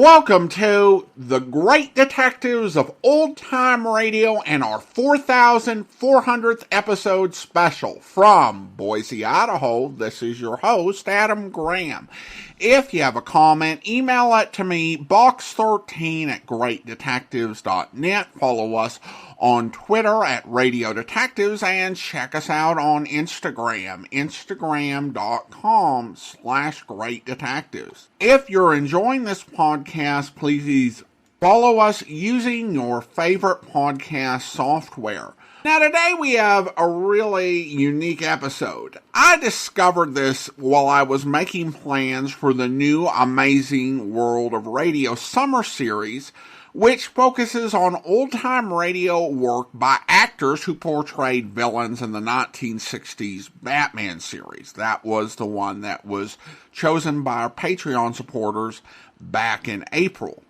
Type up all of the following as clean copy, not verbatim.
Welcome to the Great Detectives of Old Time Radio and our 4400th episode special. From Boise, Idaho, this is your host, Adam Graham. If you have a comment, email it to me, box13@greatdetectives.net. Follow us on Twitter at Radio Detectives and check us out on Instagram, instagram.com/greatdetectives. If you're enjoying this podcast, please follow us using your favorite podcast software. Now today we have a really unique episode. I discovered this while I was making plans for the new Amazing World of Radio summer series, which focuses on old-time radio work by actors who portrayed villains in the 1960s Batman series. That was the one that was chosen by our Patreon supporters back in April.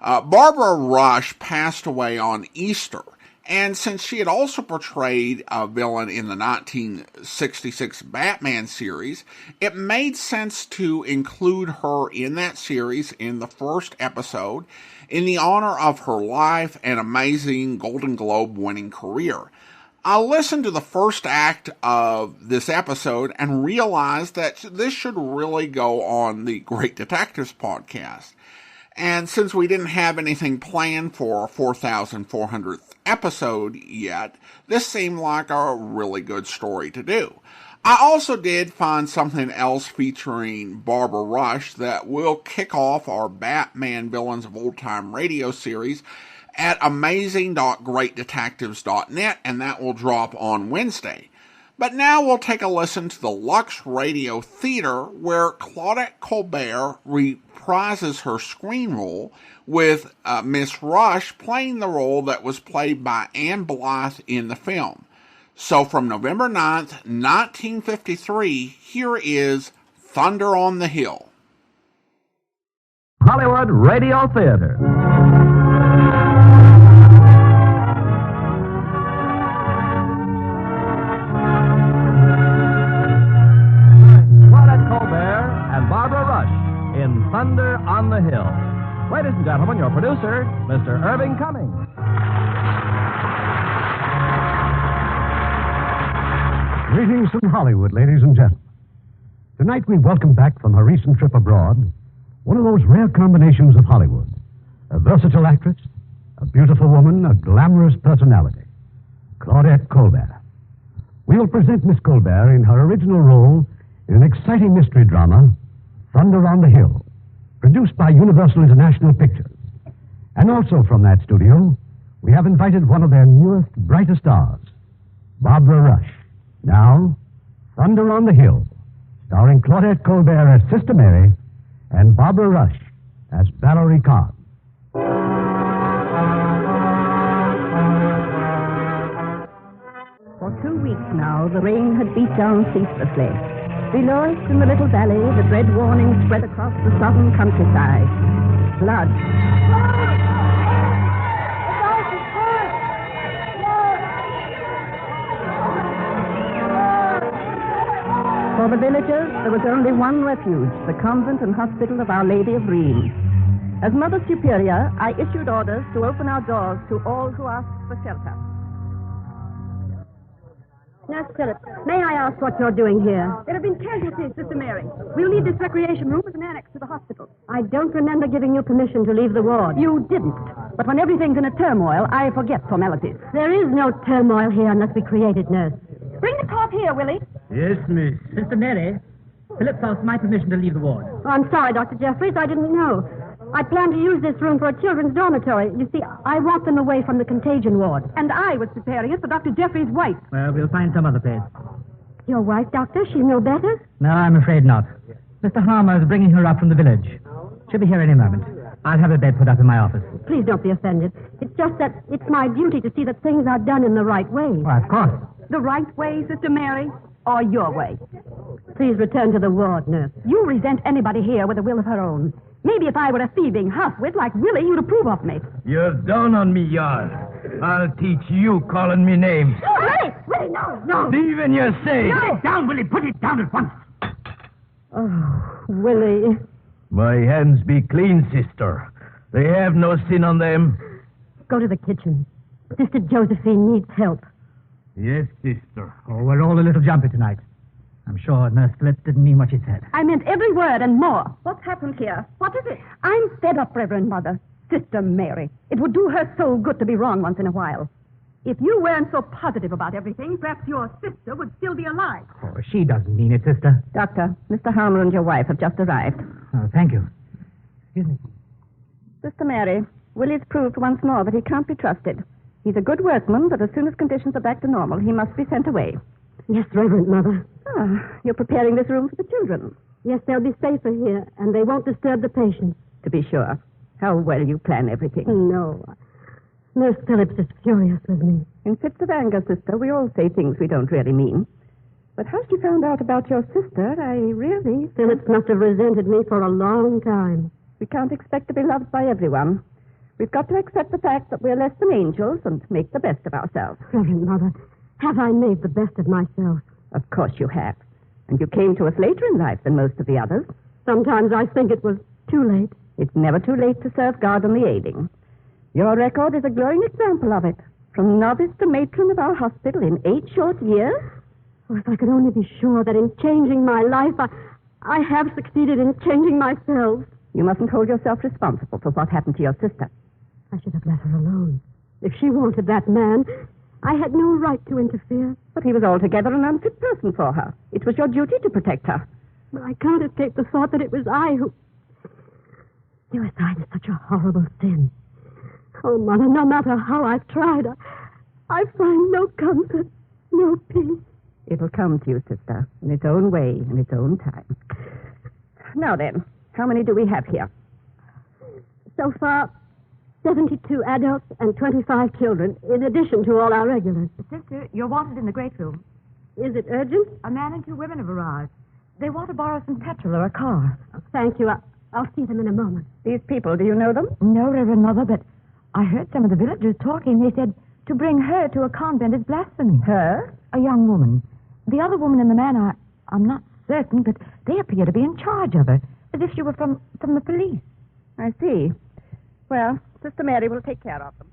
Barbara Rush passed away on Easter, and since she had also portrayed a villain in the 1966 Batman series, it made sense to include her in that series in the first episode in the honor of her life and amazing Golden Globe winning career. I listened to the first act of this episode and realized that this should really go on the Great Detectives podcast. And since we didn't have anything planned for our 4400th episode yet, this seemed like a really good story to do. I also did find something else featuring Barbara Rush that will kick off our Batman Villains of Old Time Radio series at amazing.greatdetectives.net, and that will drop on Wednesday. But now we'll take a listen to the Lux Radio Theater, where Claudette Colbert reprises her screen role, with Miss Rush playing the role that was played by Anne Blythe in the film. So from November 9th, 1953, here is Thunder on the Hill. Hollywood Radio Theater. Claudette Colbert and Barbara Rush in Thunder on the Hill. Ladies and gentlemen, your producer, Mr. Irving Cummings. Greetings from Hollywood, ladies and gentlemen. Tonight we welcome back from a recent trip abroad one of those rare combinations of Hollywood. A versatile actress, a beautiful woman, a glamorous personality. Claudette Colbert. We will present Miss Colbert in her original role in an exciting mystery drama, Thunder on the Hill, produced by Universal International Pictures. And also from that studio, we have invited one of their newest, brightest stars, Barbara Rush. Now, Thunder on the Hill, starring Claudette Colbert as Sister Mary and Barbara Rush as Valerie Carns. For 2 weeks now, the rain had beat down ceaselessly. Below us in the little valley, the dread warning spread across the southern countryside. Blood. For the villagers, there was only one refuge, the convent and hospital of Our Lady of Dreams. As Mother Superior, I issued orders to open our doors to all who asked for shelter. Nurse Phillips, may I ask what you're doing here? There have been casualties, Sister Mary. We'll need this recreation room as an annex to the hospital. I don't remember giving you permission to leave the ward. You didn't. But when everything's in a turmoil, I forget formalities. There is no turmoil here unless we create it, nurse. Bring the cloth here, Willie. Yes, miss. Sister Mary, Phillips asked my permission to leave the ward. Oh, I'm sorry, Dr. Jeffries. I didn't know. I plan to use this room for a children's dormitory. You see, I want them away from the contagion ward. And I was preparing it for Dr. Jeffries' wife. Well, we'll find some other place. Your wife, Doctor? She's no better? No, I'm afraid not. Mr. Harmer is bringing her up from the village. She'll be here any moment. I'll have her bed put up in my office. Please don't be offended. It's just that it's my duty to see that things are done in the right way. Why, of course. The right way, Sister Mary, or your way? Please return to the ward, nurse. You resent anybody here with a will of her own. Maybe if I were a thieving half-wit like Willie, you'd approve of me. You're down on me, Yar. I'll teach you calling me names. Willie! Willie, no! Even you say. No! Sit down, Willie. Put it down at once. Oh, Willie. My hands be clean, sister. They have no sin on them. Go to the kitchen. Sister Josephine needs help. Yes, sister. Oh, we're all a little jumpy tonight. I'm sure Nurse Phillips didn't mean what she said. I meant every word and more. What's happened here? What is it? I'm fed up, Reverend Mother. Sister Mary. It would do her so good to be wrong once in a while. If you weren't so positive about everything, perhaps your sister would still be alive. Oh, she doesn't mean it, sister. Doctor, Mr. Harmer and your wife have just arrived. Oh, thank you. Excuse me. Sister Mary, Willie's proved once more that he can't be trusted. He's a good workman, but as soon as conditions are back to normal, he must be sent away. Yes, Reverend Mother. You're preparing this room for the children. Yes, they'll be safer here, and they won't disturb the patients. To be sure. How well you plan everything. No. Nurse Phillips is furious with me. In fits of anger, sister, we all say things we don't really mean. But how she found out about your sister, I really... Phillips must have resented me for a long time. We can't expect to be loved by everyone. We've got to accept the fact that we're less than angels and make the best of ourselves. Reverend Mother, have I made the best of myself? Of course you have. And you came to us later in life than most of the others. Sometimes I think it was too late. It's never too late to serve God and the ailing. Your record is a glowing example of it. From novice to matron of our hospital in 8 short years. Oh, if I could only be sure that in changing my life, I have succeeded in changing myself. You mustn't hold yourself responsible for what happened to your sister. I should have let her alone. If she wanted that man, I had no right to interfere. But he was altogether an unfit person for her. It was your duty to protect her. But I can't escape the thought that it was I who... Suicide is such a horrible sin. Oh, Mother, no matter how I've tried, I find no comfort, no peace. It'll come to you, sister, in its own way, in its own time. Now then, how many do we have here? So far, 72 adults and 25 children, in addition to all our regulars. Sister, you're wanted in the great room. Is it urgent? A man and 2 women have arrived. They want to borrow some petrol or a car. Oh, thank you. I'll see them in a moment. These people, do you know them? No, Reverend Mother, but I heard some of the villagers talking. They said to bring her to a convent is blasphemy. Her? A young woman. The other woman and the man, I'm not certain, but they appear to be in charge of her, as if she were from the police. I see. Well, Sister Mary will take care of them.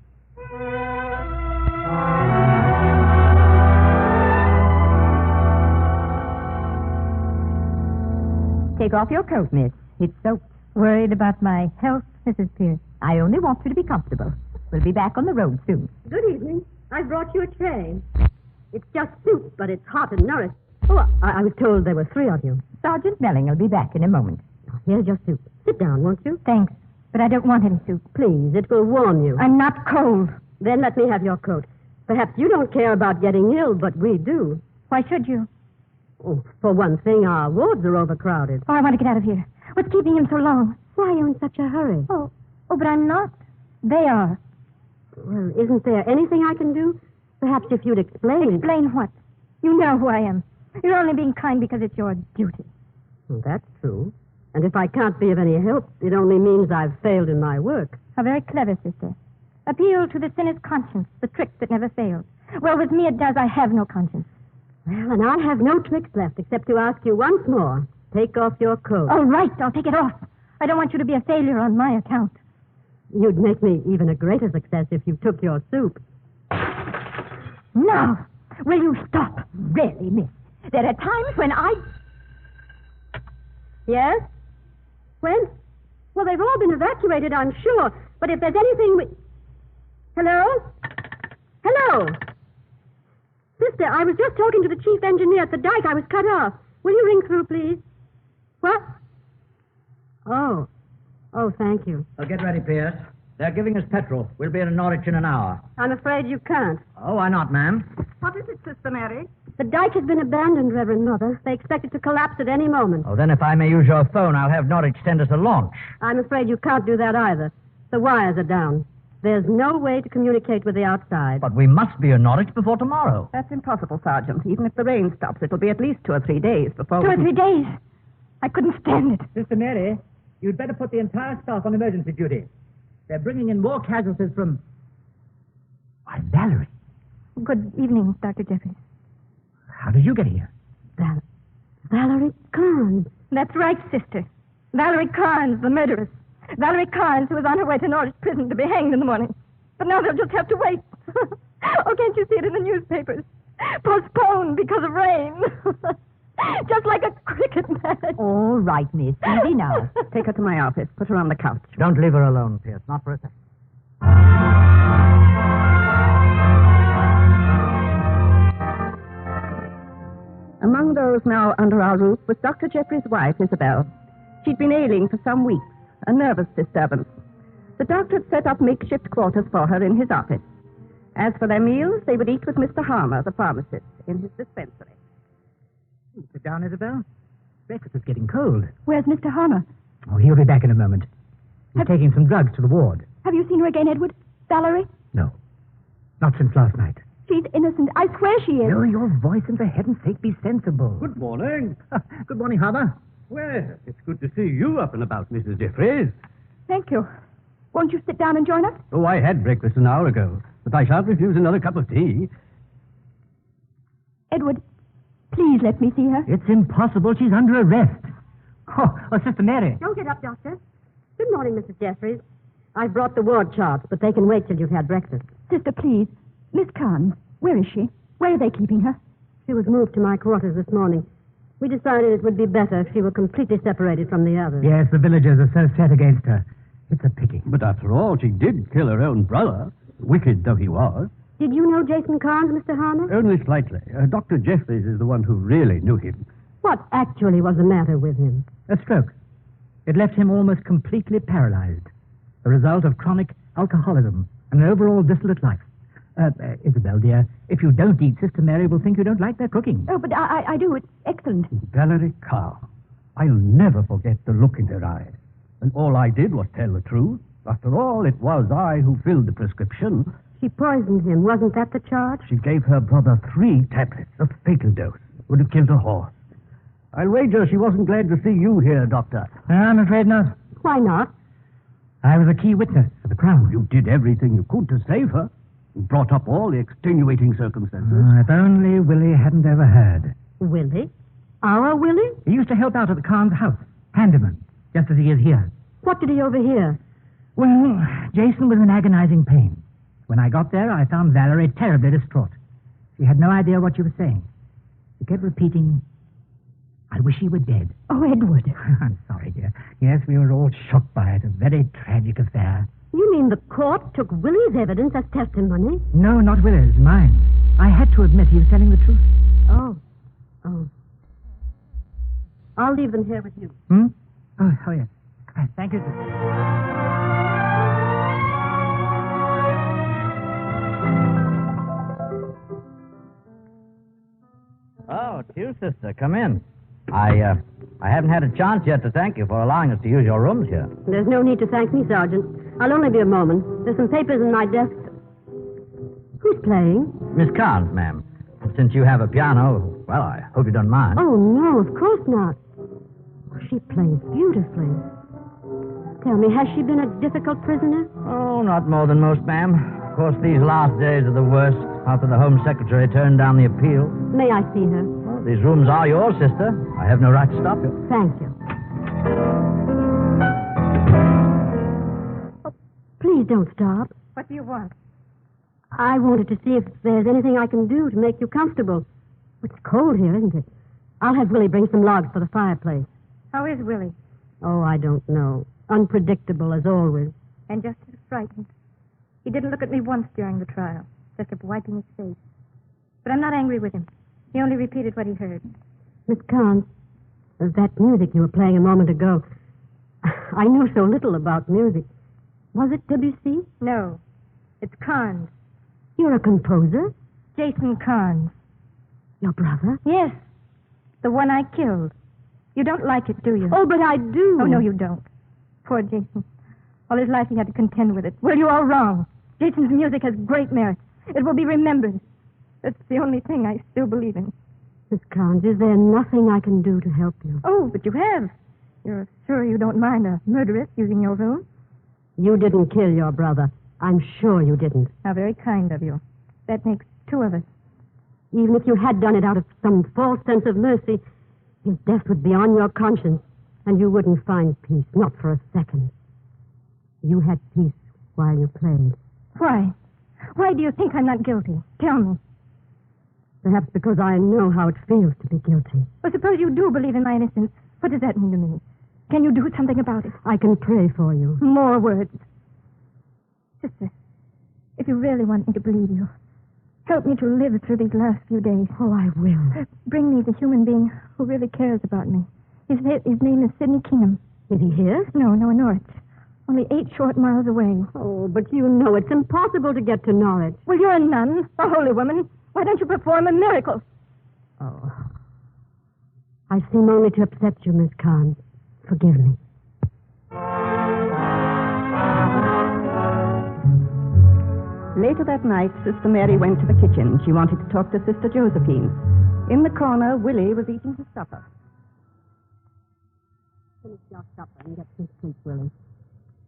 Take off your coat, miss. It's soaked. Worried about my health, Mrs. Pierce? I only want you to be comfortable. We'll be back on the road soon. Good evening. I brought you a tray. It's just soup, but it's hot and nourished. Oh, I was told there were 3 of you. Sergeant Melling will be back in a moment. Here's your soup. Sit down, won't you? Thanks, but I don't want any soup. Please, it will warm you. I'm not cold. Then let me have your coat. Perhaps you don't care about getting ill, but we do. Why should you? Oh, for one thing, our wards are overcrowded. Oh, I want to get out of here. What's keeping him so long? Why are you in such a hurry? Oh, but I'm not. They are. Well, isn't there anything I can do? Perhaps if you'd explain... Explain what? You know who I am. You're only being kind because it's your duty. Well, that's true. And if I can't be of any help, it only means I've failed in my work. How very clever, sister. Appeal to the sinner's conscience, the trick that never fails. Well, with me it does. I have no conscience. Well, and I have no tricks left except to ask you once more. Take off your coat. All right, I'll take it off. I don't want you to be a failure on my account. You'd make me even a greater success if you took your soup. Now, will you stop? Really, miss. There are times when I... Yes? When? Well, they've all been evacuated, I'm sure. But if there's anything we... Hello? Hello? Sister, I was just talking to the chief engineer at the dike. I was cut off. Will you ring through, please? What? Oh, thank you. Get ready, Pierce. They're giving us petrol. We'll be in Norwich in an hour. I'm afraid you can't. Oh, why not, ma'am? What is it, Sister Mary? The dike has been abandoned, Reverend Mother. They expect it to collapse at any moment. Oh, then if I may use your phone, I'll have Norwich send us a launch. I'm afraid you can't do that either. The wires are down. There's no way to communicate with the outside. But we must be in Norwich before tomorrow. That's impossible, Sergeant. Even if the rain stops, it'll be at least 2 or 3 days before... 2 or 3 days? I couldn't stand it. Sister Mary, you'd better put the entire staff on emergency duty. They're bringing in more casualties from... Why, Valerie. Good evening, Dr. Jeffries. How did you get here? Valerie Carns. That's right, sister. Valerie Carns, the murderess. Valerie Carns, who was on her way to Norwich prison to be hanged in the morning. But now they'll just have to wait. Oh, can't you see it in the newspapers? Postponed because of rain. Just like a cricket match. All right, miss. Easy now. Take her to my office. Put her on the couch. Don't leave her alone, Pierce. Not for a second. Among those now under our roof was Dr. Jeffrey's wife, Isabel. She'd been ailing for some weeks, a nervous disturbance. The doctor had set up makeshift quarters for her in his office. As for their meals, they would eat with Mr. Harmer, the pharmacist, in his dispensary. Sit down, Isabel. Breakfast is getting cold. Where's Mr. Harmer? Oh, he'll be back in a moment. He's taking some drugs to the ward. Have you seen her again, Edward? Valerie? No. Not since last night. She's innocent. I swear she is. Lower your voice and for heaven's sake, be sensible. Good morning. Good morning, Harmer. Well, it's good to see you up and about, Mrs. Jeffries. Thank you. Won't you sit down and join us? Oh, I had breakfast an hour ago, but I shan't refuse another cup of tea. Edward, please let me see her. It's impossible. She's under arrest. Oh, Sister Mary. Don't get up, Doctor. Good morning, Mrs. Jeffries. I've brought the ward charts, but they can wait till you've had breakfast. Sister, please. Miss Carns, where is she? Where are they keeping her? She was moved to my quarters this morning. We decided it would be better if she were completely separated from the others. Yes, the villagers are so set against her. It's a pity. But after all, she did kill her own brother, wicked though he was. Did you know Jason Carns, Mr. Harmer? Only slightly. Dr. Jeffries is the one who really knew him. What actually was the matter with him? A stroke. It left him almost completely paralyzed. The result of chronic alcoholism and an overall dissolute life. Isabel, dear, if you don't eat, Sister Mary will think you don't like their cooking. Oh, but I do. It's excellent. Valerie Carr. I'll never forget the look in her eyes. And all I did was tell the truth. After all, it was I who filled the prescription. She poisoned him. Wasn't that the charge? She gave her brother 3 tablets, a fatal dose. Would have killed a horse. I'll wager she wasn't glad to see you here, Doctor. I'm afraid not. Why not? I was a key witness for the Crown. You did everything you could to save her. You brought up all the extenuating circumstances. If only Willie hadn't overheard. Willie? Our Willie? He used to help out at the Carns' house, handyman, just as he is here. What did he overhear? Well, Jason was in agonizing pain. When I got there, I found Valerie terribly distraught. She had no idea what she was saying. She kept repeating, "I wish he were dead." Oh, Edward. I'm sorry, dear. Yes, we were all shocked by it. A very tragic affair. You mean the court took Willie's evidence as testimony? No, not Willie's, mine. I had to admit he was telling the truth. Oh. I'll leave them here with you. Oh, yes. Thank you, sister. Oh, it's you, sister. Come in. I haven't had a chance yet to thank you for allowing us to use your rooms here. There's no need to thank me, Sergeant. I'll only be a moment. There's some papers in my desk. Who's playing? Miss Carns, ma'am. Since you have a piano, well, I hope you don't mind. Oh, no, of course not. She plays beautifully. Tell me, has she been a difficult prisoner? Oh, not more than most, ma'am. Of course, these last days are the worst after the Home Secretary turned down the appeal. May I see her? Well, these rooms are yours, sister. I have no right to stop you. Thank you. Oh, please don't stop. What do you want? I wanted to see if there's anything I can do to make you comfortable. It's cold here, isn't it? I'll have Willie bring some logs for the fireplace. How is Willie? Oh, I don't know. Unpredictable as always. And just as frightened. He didn't look at me once during the trial. Just kept wiping his face. But I'm not angry with him. He only repeated what he heard. Miss Carns, that music you were playing a moment ago, I know so little about music. Was it Debussy? No. It's Carns. You're a composer? Jason Carns. Your brother? Yes. The one I killed. You don't like it, do you? Oh, but I do. Oh, no, you don't. Poor Jason. All his life he had to contend with it. Well, you're all wrong. Jason's music has great merit. It will be remembered. That's the only thing I still believe in. Miss Carns, is there nothing I can do to help you? Oh, but you have. You're sure you don't mind a murderess using your room? You didn't kill your brother. I'm sure you didn't. How very kind of you. That makes 2 of us. Even if you had done it out of some false sense of mercy, his death would be on your conscience, and you wouldn't find peace, not for a second. You had peace while you played. Why? Why do you think I'm not guilty? Tell me. Perhaps because I know how it feels to be guilty. Well, suppose you do believe in my innocence. What does that mean to me? Can you do something about it? I can pray for you. More words. Sister, if you really want me to believe you, help me to live through these last few days. Oh, I will. Bring me the human being who really cares about me. His name is Sidney Kingham. Is he here? No, in Norwich. Only 8 short miles away. Oh, but you know it's impossible to get to Norwich. Well, you're a nun, a holy woman. Why don't you perform a miracle? Oh. I seem only to upset you, Miss Carns. Forgive me. Later that night, Sister Mary went to the kitchen. She wanted to talk to Sister Josephine. In the corner, Willie was eating his supper. Finish your supper and get some sleep, Willie.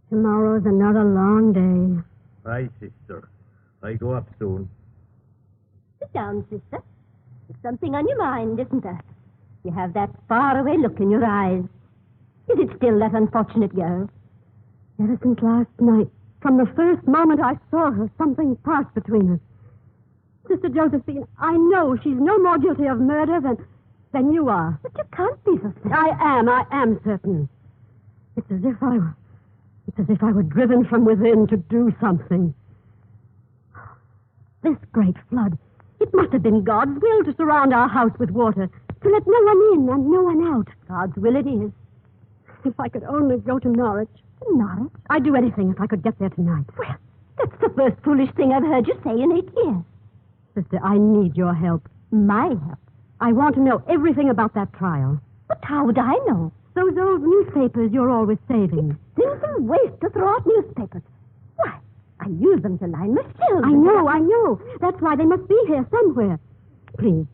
Tomorrow's another long day. Aye, sister. I go up soon. Sit down, sister. There's something on your mind, isn't there? You have that faraway look in your eyes. Is it still that unfortunate girl? Ever since last night, from the first moment I saw her, something passed between us. Sister Josephine, I know she's no more guilty of murder than you are. But you can't be so certain. I am certain. It's as if I were driven from within to do something. This great flood, it must have been God's will to surround our house with water, to let no one in and no one out. God's will it is. If I could only go to Norwich. Norwich? I'd do anything if I could get there tonight. Well, that's the first foolish thing I've heard you say in 8 years. Sister, I need your help. My help? I want to know everything about that trial. But how would I know? Those old newspapers you're always saving. Simple waste to throw out newspapers. Why, I use them to line my shelves. I know. That's why they must be here somewhere. Please,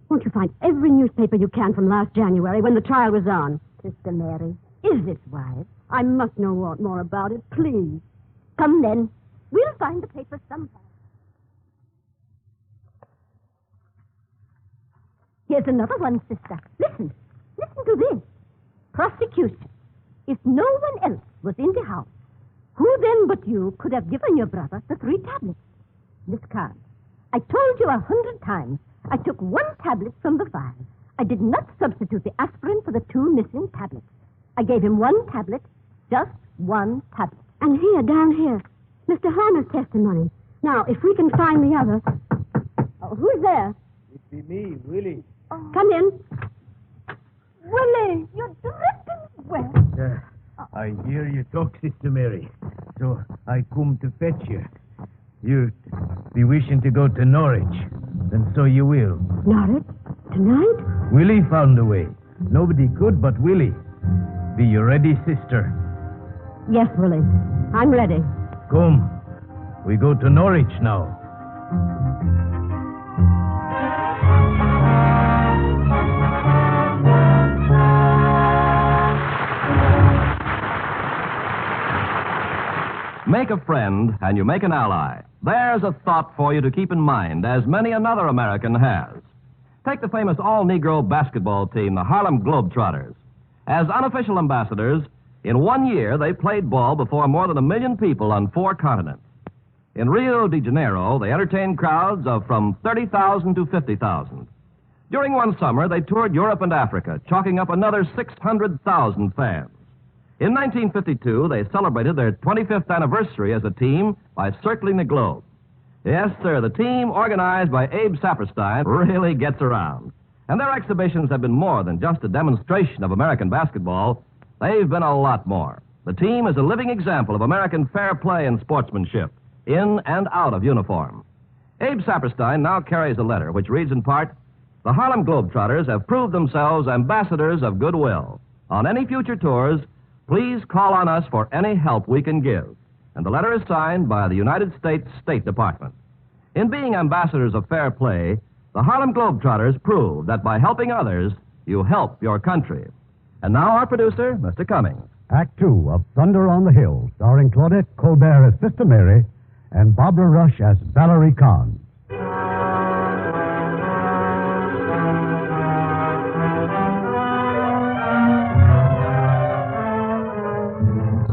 won't you find every newspaper you can from last January when the trial was on? Sister Mary, is this wise? I must know more about it, please. Come then. We'll find the papers sometime. Here's another one, sister. Listen to this. Prosecution. If no one else was in the house, who then but you could have given your brother the 3 tablets? Miss Carns, I told you 100 times I took 1 tablet from the vial. I did not substitute the aspirin for the 2 missing tablets. I gave him 1 tablet, just 1 tablet. And here, down here, Mr. Harmer's testimony. Now, if we can find the other... Oh, who's there? It be me, Willie. Oh. Come in. Willie, you're dripping wet. I hear you talk, Sister Mary. So I come to fetch you. You be wishing to go to Norwich, and so you will. Norwich? Tonight? Willie found a way. Nobody could but Willie. Be you ready, sister? Yes, Willie. I'm ready. Come. We go to Norwich now. Make a friend and you make an ally. There's a thought for you to keep in mind, as many another American has. Take the famous all-Negro basketball team, the Harlem Globetrotters. As unofficial ambassadors, in 1 year they played ball before more than 1 million people on 4 continents. In Rio de Janeiro, they entertained crowds of from 30,000 to 50,000. During one summer, they toured Europe and Africa, chalking up another 600,000 fans. In 1952, they celebrated their 25th anniversary as a team by circling the globe. Yes, sir, the team, organized by Abe Saperstein, really gets around. And their exhibitions have been more than just a demonstration of American basketball. They've been a lot more. The team is a living example of American fair play and sportsmanship, in and out of uniform. Abe Saperstein now carries a letter which reads in part, "The Harlem Globetrotters have proved themselves ambassadors of goodwill. On any future tours, please call on us for any help we can give." And the letter is signed by the United States State Department. In being ambassadors of fair play, the Harlem Globetrotters prove that by helping others, you help your country. And now our producer, Mr. Cummings. Act 2 of Thunder on the Hill, starring Claudette Colbert as Sister Mary and Barbara Rush as Valerie Carns.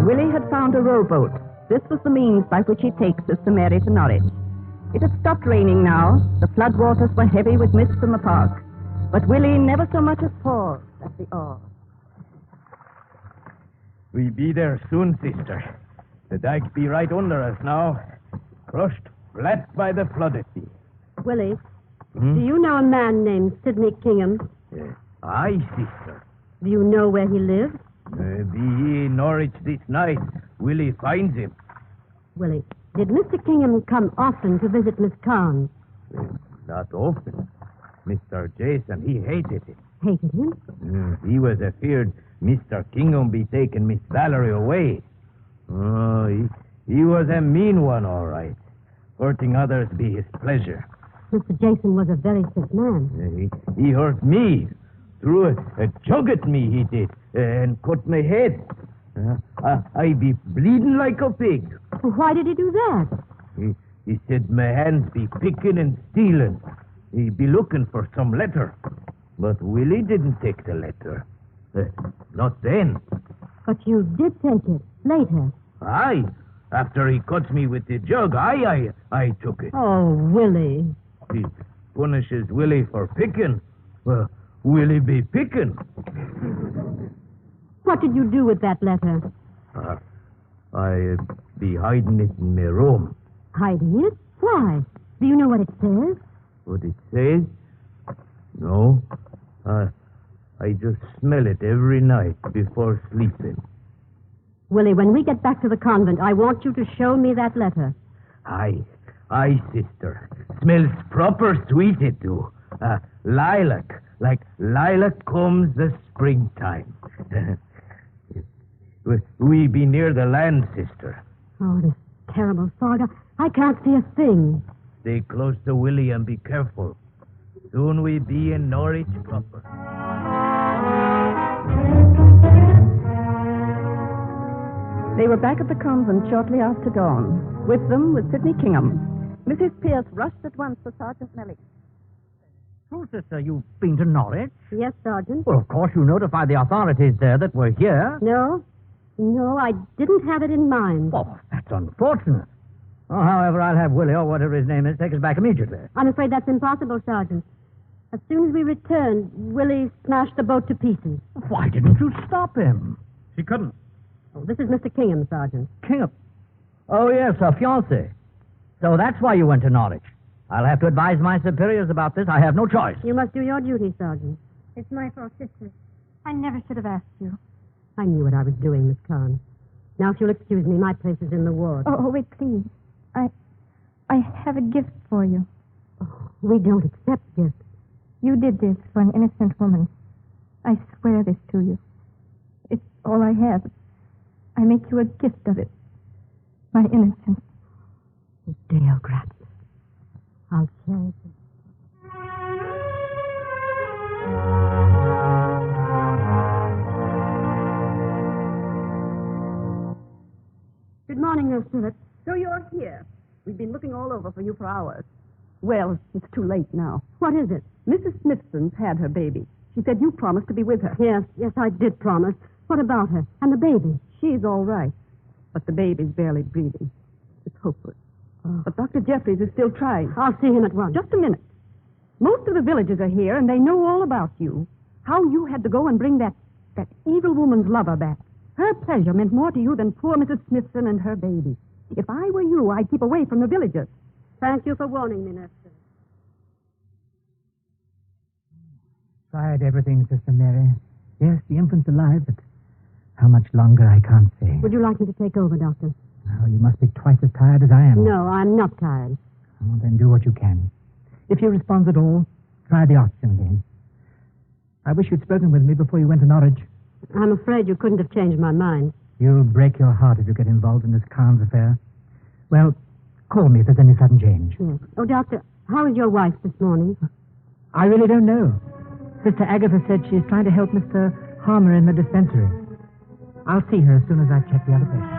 Willie had found a rowboat This was the means by which he takes Sister Mary to Norwich. It had stopped raining now. The flood waters were heavy with mist from the park. But Willie never so much as paused at the oar. We be there soon, sister. The dike be right under us now. Crushed flat by the flood it be. Willie, do you know a man named Sidney Kingham? Aye, sister. Do you know where he lives? Be he in Norwich this night, Willie finds him. Willie, did Mr. Kingham come often to visit Miss Carns? Not often. Mr. Jason, he hated it. Hated him? He was afeard Mr. Kingham be taking Miss Valerie away. Oh, he was a mean one, all right. Hurting others be his pleasure. Mr. Jason was a very sick man. He hurt me. Threw a jug at me, he did, and cut my head. I be bleeding like a pig. Why did he do that? He said my hands be picking and stealing. He be looking for some letter. But Willie didn't take the letter. Not then. But you did take it later. Aye. After he cuts me with the jug, I took it. Oh, Willie. He punishes Willie for picking. Well, Willie be picking. What did you do with that letter? I be hiding it in my room. Hiding it? Why? Do you know what it says? What it says? No. I just smell it every night before sleeping. Willie, when we get back to the convent, I want you to show me that letter. Aye, sister. Smells proper sweet it do. Lilac, like lilac comes the springtime. We be near the land, sister. Oh, this terrible fog. I can't see a thing. Stay close to Willie and be careful. Soon we be in Norwich proper. They were back at the convent shortly after dawn. With them was Sidney Kingham. Mrs. Pierce rushed at once for Sergeant Mellick. Oh, sister, you've been to Norwich? Yes, Sergeant. Well, of course you notified the authorities there that we're here. No, I didn't have it in mind. Oh, that's unfortunate. Oh, however, I'll have Willie, or whatever his name is, take us back immediately. I'm afraid that's impossible, Sergeant. As soon as we returned, Willie smashed the boat to pieces. Why didn't you stop him? She couldn't. Oh, this is Mr. Kingham, Sergeant. Kingham? Oh, yes, her fiancé. So that's why you went to Norwich. I'll have to advise my superiors about this. I have no choice. You must do your duty, Sergeant. It's my fault, sister. I never should have asked you. I knew what I was doing, Miss Carns. Now, if you'll excuse me, my place is in the ward. Oh, wait, please. I have a gift for you. Oh, we don't accept gifts. You did this for an innocent woman. I swear this to you. It's all I have. I make you a gift of it. My innocence. Deo grazie. I'll cherish it. Good morning, Nurse Phillips. So you're here. We've been looking all over for you for hours. Well, it's too late now. What is it? Mrs. Smithson's had her baby. She said you promised to be with her. Yes, I did promise. What about her? And the baby? She's all right. But the baby's barely breathing. It's hopeless. Oh. But Dr. Jeffries is still trying. I'll see him at once. Just a minute. Most of the villagers are here, and they know all about you. How you had to go and bring that evil woman's lover back. Her pleasure meant more to you than poor Mrs. Smithson and her baby. If I were you, I'd keep away from the villagers. Thank you for warning me, Nurse Phillips. Tried everything, Sister Mary. Yes, the infant's alive, but how much longer, I can't say. Would you like me to take over, Doctor? Oh, you must be twice as tired as I am. No, I'm not tired. Oh, then do what you can. If he responds at all, try the oxygen again. I wish you'd spoken with me before you went to Norwich. I'm afraid you couldn't have changed my mind. You'll break your heart if you get involved in this Carns affair. Well, call me if there's any sudden change. Yes. Oh, Doctor, how is your wife this morning? I really don't know. Sister Agatha said she's trying to help Mr. Harmer in the dispensary. I'll see her as soon as I've checked the other patients.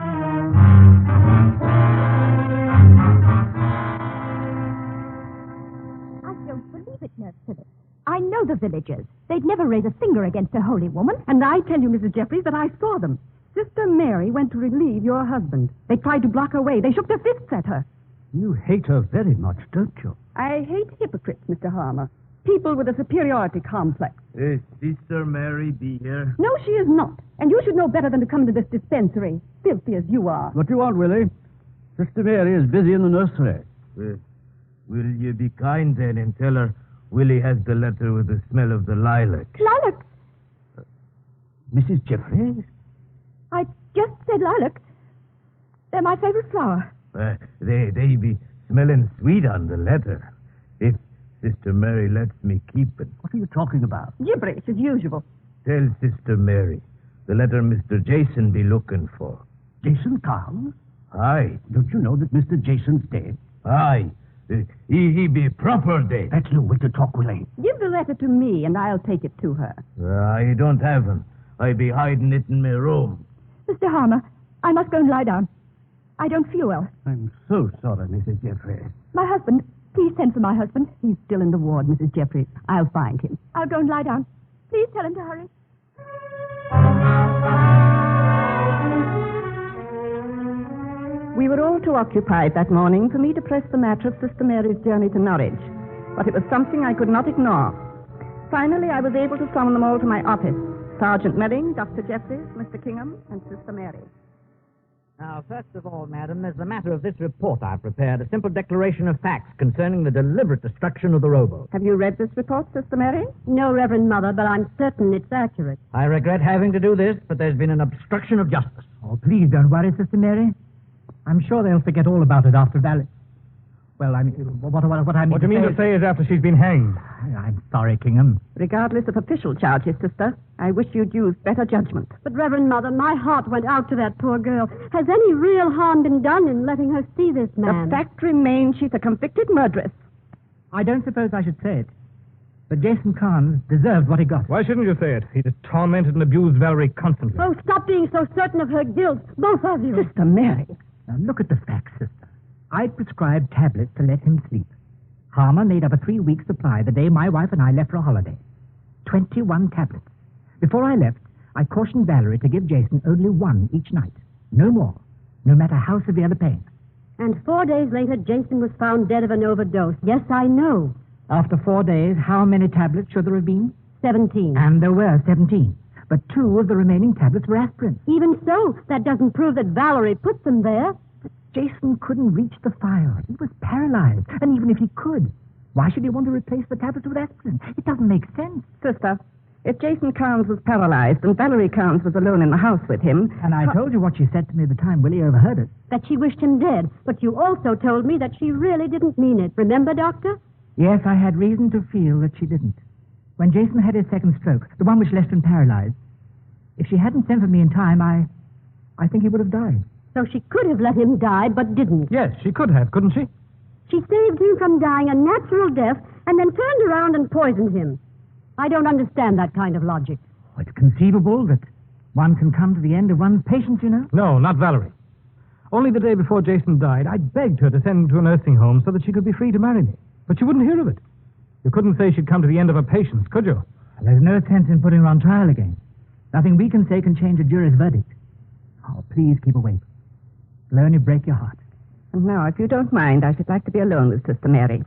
I don't believe it, Nurse Phillips. I know the villagers. They'd never raise a finger against a holy woman. And I tell you, Mrs. Jeffries, that I saw them. Sister Mary went to relieve your husband. They tried to block her way. They shook their fists at her. You hate her very much, don't you? I hate hypocrites, Mr. Harmer. People with a superiority complex. Is Sister Mary be here? No, she is not. And you should know better than to come to this dispensary, filthy as you are. What do you want, Willie? Sister Mary is busy in the nursery. Will you be kind then and tell her Willie has the letter with the smell of the lilac? Lilacs? Mrs. Jeffries? I just said lilacs. They're my favorite flower. They be smelling sweet on the letter. If Sister Mary lets me keep it. What are you talking about? Gibberish, as usual. Tell Sister Mary the letter Mr. Jason be looking for. Jason Carns? Aye. Don't you know that Mr. Jason's dead? Aye. He be proper dead. That's no way to talk, Willie. Give the letter to me, and I'll take it to her. I don't have him. I be hiding it in my room. Mr. Harmer, I must go and lie down. I don't feel well. I'm so sorry, Mrs. Jeffries. My husband. Please send for my husband. He's still in the ward, Mrs. Jeffries. I'll find him. I'll go and lie down. Please tell him to hurry. We were all too occupied that morning for me to press the matter of Sister Mary's journey to Norwich, but it was something I could not ignore. Finally, I was able to summon them all to my office. Sergeant Melling, Dr. Jeffries, Mr. Kingham, and Sister Mary. Now, first of all, madam, there's the matter of this report I've prepared, a simple declaration of facts concerning the deliberate destruction of the rowboat. Have you read this report, Sister Mary? No, Reverend Mother, but I'm certain it's accurate. I regret having to do this, but there's been an obstruction of justice. Oh, please don't worry, Sister Mary. I'm sure they'll forget all about it after Valerie. Well, I mean, what I mean What do you mean to say is after she's been hanged? I'm sorry, Kingham. Regardless of official charges, Sister, I wish you'd use better judgment. But, Reverend Mother, my heart went out to that poor girl. Has any real harm been done in letting her see this man? The fact remains she's a convicted murderess. I don't suppose I should say it, but Jason Carns deserved what he got. Why shouldn't you say it? He just tormented and abused Valerie constantly. Oh, stop being so certain of her guilt, both of you. Sister Mary. Now, look at the facts, sister. I prescribed tablets to let him sleep. Harmer made up a 3-week supply the day my wife and I left for a holiday. 21 tablets. Before I left, I cautioned Valerie to give Jason only one each night. No more, no matter how severe the pain. And 4 days later, Jason was found dead of an overdose. Yes, I know. After 4 days, how many tablets should there have been? 17. And there were 17. But 2 of the remaining tablets were aspirin. Even so, that doesn't prove that Valerie put them there. Jason couldn't reach the file. He was paralyzed. And even if he could, why should he want to replace the tablets with aspirin? It doesn't make sense. Sister, if Jason Carns was paralyzed and Valerie Carns was alone in the house with him... And I told you what she said to me at the time. Willie overheard it. That she wished him dead. But you also told me that she really didn't mean it. Remember, Doctor? Yes, I had reason to feel that she didn't. When Jason had his second stroke, the one which left him paralyzed, if she hadn't sent for me in time, I think he would have died. So she could have let him die, but didn't. Yes, she could have, couldn't she? She saved him from dying a natural death and then turned around and poisoned him. I don't understand that kind of logic. It's conceivable that one can come to the end of one's patience, you know. No, not Valerie. Only the day before Jason died, I begged her to send him to a nursing home so that she could be free to marry me. But she wouldn't hear of it. You couldn't say she'd come to the end of her patience, could you? There's no sense in putting her on trial again. Nothing we can say can change a jury's verdict. Oh, please keep awake. It'll only break your heart. And now, if you don't mind, I should like to be alone with Sister Mary.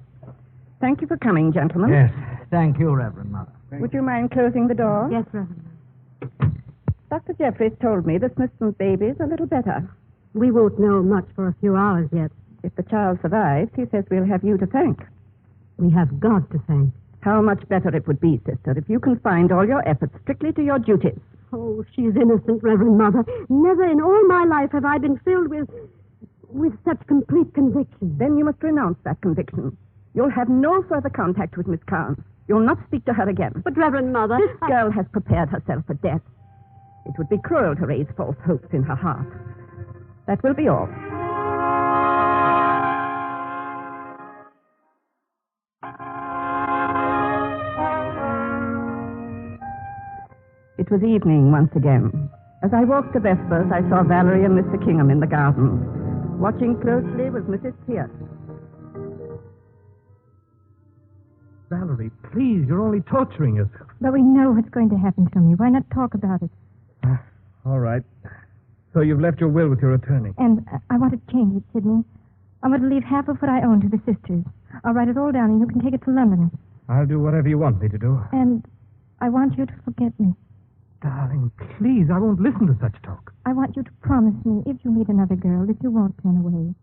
Thank you for coming, gentlemen. Yes, thank you, Reverend Mother. Would you mind closing the door? Yes, Reverend. Dr. Jeffries told me the Smithson's baby's a little better. We won't know much for a few hours yet. If the child survives, he says we'll have you to thank. We have God to thank. How much better it would be, sister, if you confined all your efforts strictly to your duties. Oh, she's innocent, Reverend Mother. Never in all my life have I been filled with such complete conviction. Then you must renounce that conviction. You'll have no further contact with Miss Carns. You'll not speak to her again. But, Reverend Mother... This girl has prepared herself for death. It would be cruel to raise false hopes in her heart. That will be all. It was evening once again. As I walked to Vespers, I saw Valerie and Mr. Kingham in the garden. Watching closely was Mrs. Pierce. Valerie, please, you're only torturing yourself. But we know what's going to happen to me. Why not talk about it? All right. So you've left your will with your attorney. And I want to change it, Sidney. I want to leave half of what I own to the sisters. I'll write it all down, and you can take it to London. I'll do whatever you want me to do. And I want you to forget me. Darling, please, I won't listen to such talk. I want you to promise me, if you meet another girl, that you won't turn away.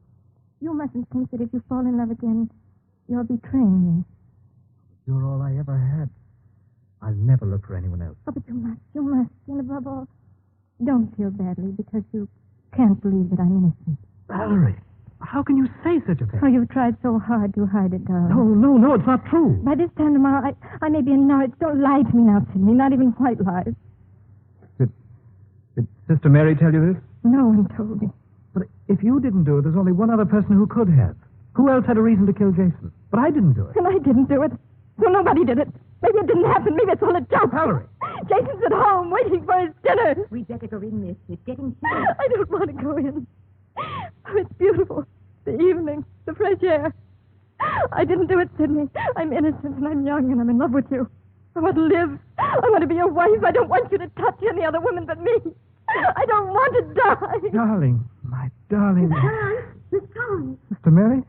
You mustn't think that if you fall in love again, you're betraying me. You're all I ever had. I'll never look for anyone else. Oh, but you must. And above all, don't feel badly because you can't believe that I'm innocent. Valerie, how can you say such a thing? Oh, you've tried so hard to hide it, darling. No, it's not true. By this time tomorrow, I may be in Norwich. Don't lie to me now, Sidney. Not even white lies. Did Sister Mary tell you this? No one told me. But if you didn't do it, there's only one other person who could have. Who else had a reason to kill Jason? But I didn't do it. And I didn't do it. So nobody did it. Maybe it didn't happen. Maybe it's all a joke. Valerie! Jason's at home waiting for his dinner. We'd better go in, miss. It's getting chilly. I don't want to go in. Oh, it's beautiful. The evening, the fresh air. I didn't do it, Sidney. I'm innocent and I'm young and I'm in love with you. I want to live. I want to be your wife. I don't want you to touch any other woman but me. I don't want to die. Darling, my darling. Miss Carns, Sister Mary?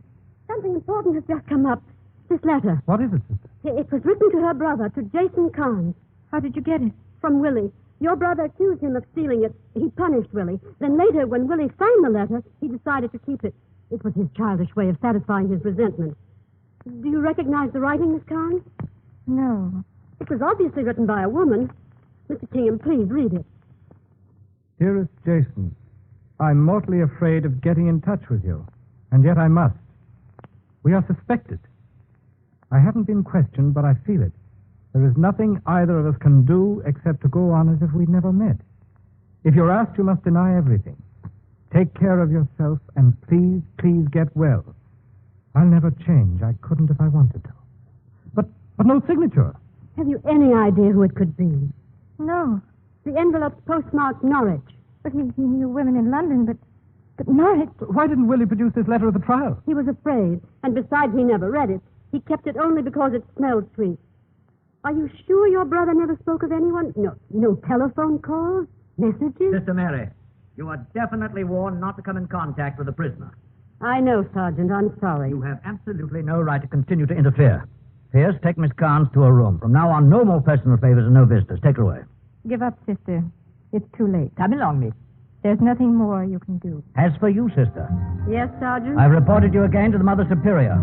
something important has just come up. This letter. What is it, sister? It was written to her brother, to Jason Carns. How did you get it? From Willie. Your brother accused him of stealing it. He punished Willie. Then later, when Willie signed the letter, he decided to keep it. It was his childish way of satisfying his resentment. Do you recognize the writing, Miss Carns? No. It was obviously written by a woman. Mr. Kingham, please read it. Dearest Jason, I'm mortally afraid of getting in touch with you, and yet I must. We are suspected. I haven't been questioned, but I feel it. There is nothing either of us can do except to go on as if we'd never met. If you're asked, you must deny everything. Take care of yourself, and please get well. I'll never change. I couldn't if I wanted to. But no signature. Have you any idea who it could be? No. The envelope's postmarked Norwich. But he knew women in London, but Norwich. Why didn't Willie produce this letter at the trial? He was afraid, and besides, he never read it. He kept it only because it smelled sweet. Are you sure your brother never spoke of anyone? No telephone calls? Messages? Sister Mary, you are definitely warned not to come in contact with the prisoner. I know, Sergeant. I'm sorry. You have absolutely no right to continue to interfere. Pierce, take Miss Carns to her room. From now on, no more personal favors and no visitors. Take her away. Give up, sister. It's too late. Come along, miss. There's nothing more you can do. As for you, sister, Yes, Sergeant? I've reported you again to the Mother Superior.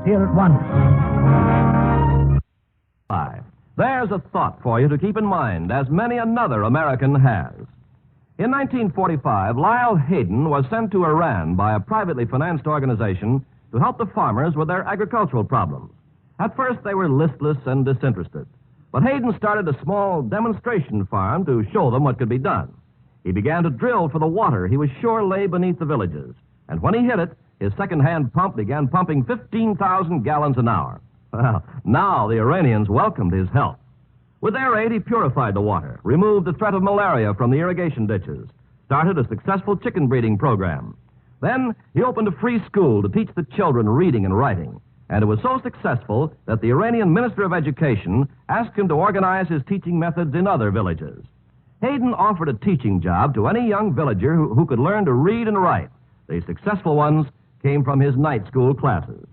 See her at once. There's a thought for you to keep in mind, as many another American has. In 1945, Lyle Hayden was sent to Iran by a privately financed organization to help the farmers with their agricultural problems. At first, they were listless and disinterested. But Hayden started a small demonstration farm to show them what could be done. He began to drill for the water he was sure lay beneath the villages. And when he hit it, his second-hand pump began pumping 15,000 gallons an hour. Well, now the Iranians welcomed his help. With their aid, he purified the water, removed the threat of malaria from the irrigation ditches, started a successful chicken breeding program. Then he opened a free school to teach the children reading and writing. And it was so successful that the Iranian Minister of Education asked him to organize his teaching methods in other villages. Hayden offered a teaching job to any young villager who could learn to read and write. The successful ones came from his night school classes.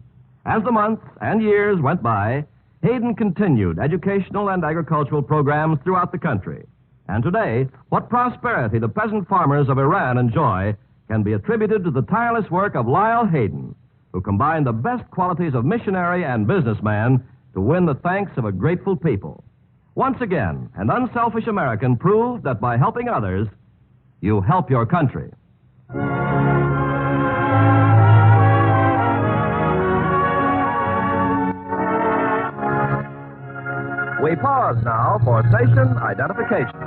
As the months and years went by, Hayden continued educational and agricultural programs throughout the country. And today, what prosperity the peasant farmers of Iran enjoy can be attributed to the tireless work of Lyle Hayden, who combined the best qualities of missionary and businessman to win the thanks of a grateful people. Once again, an unselfish American proved that by helping others, you help your country. We pause now for station identification.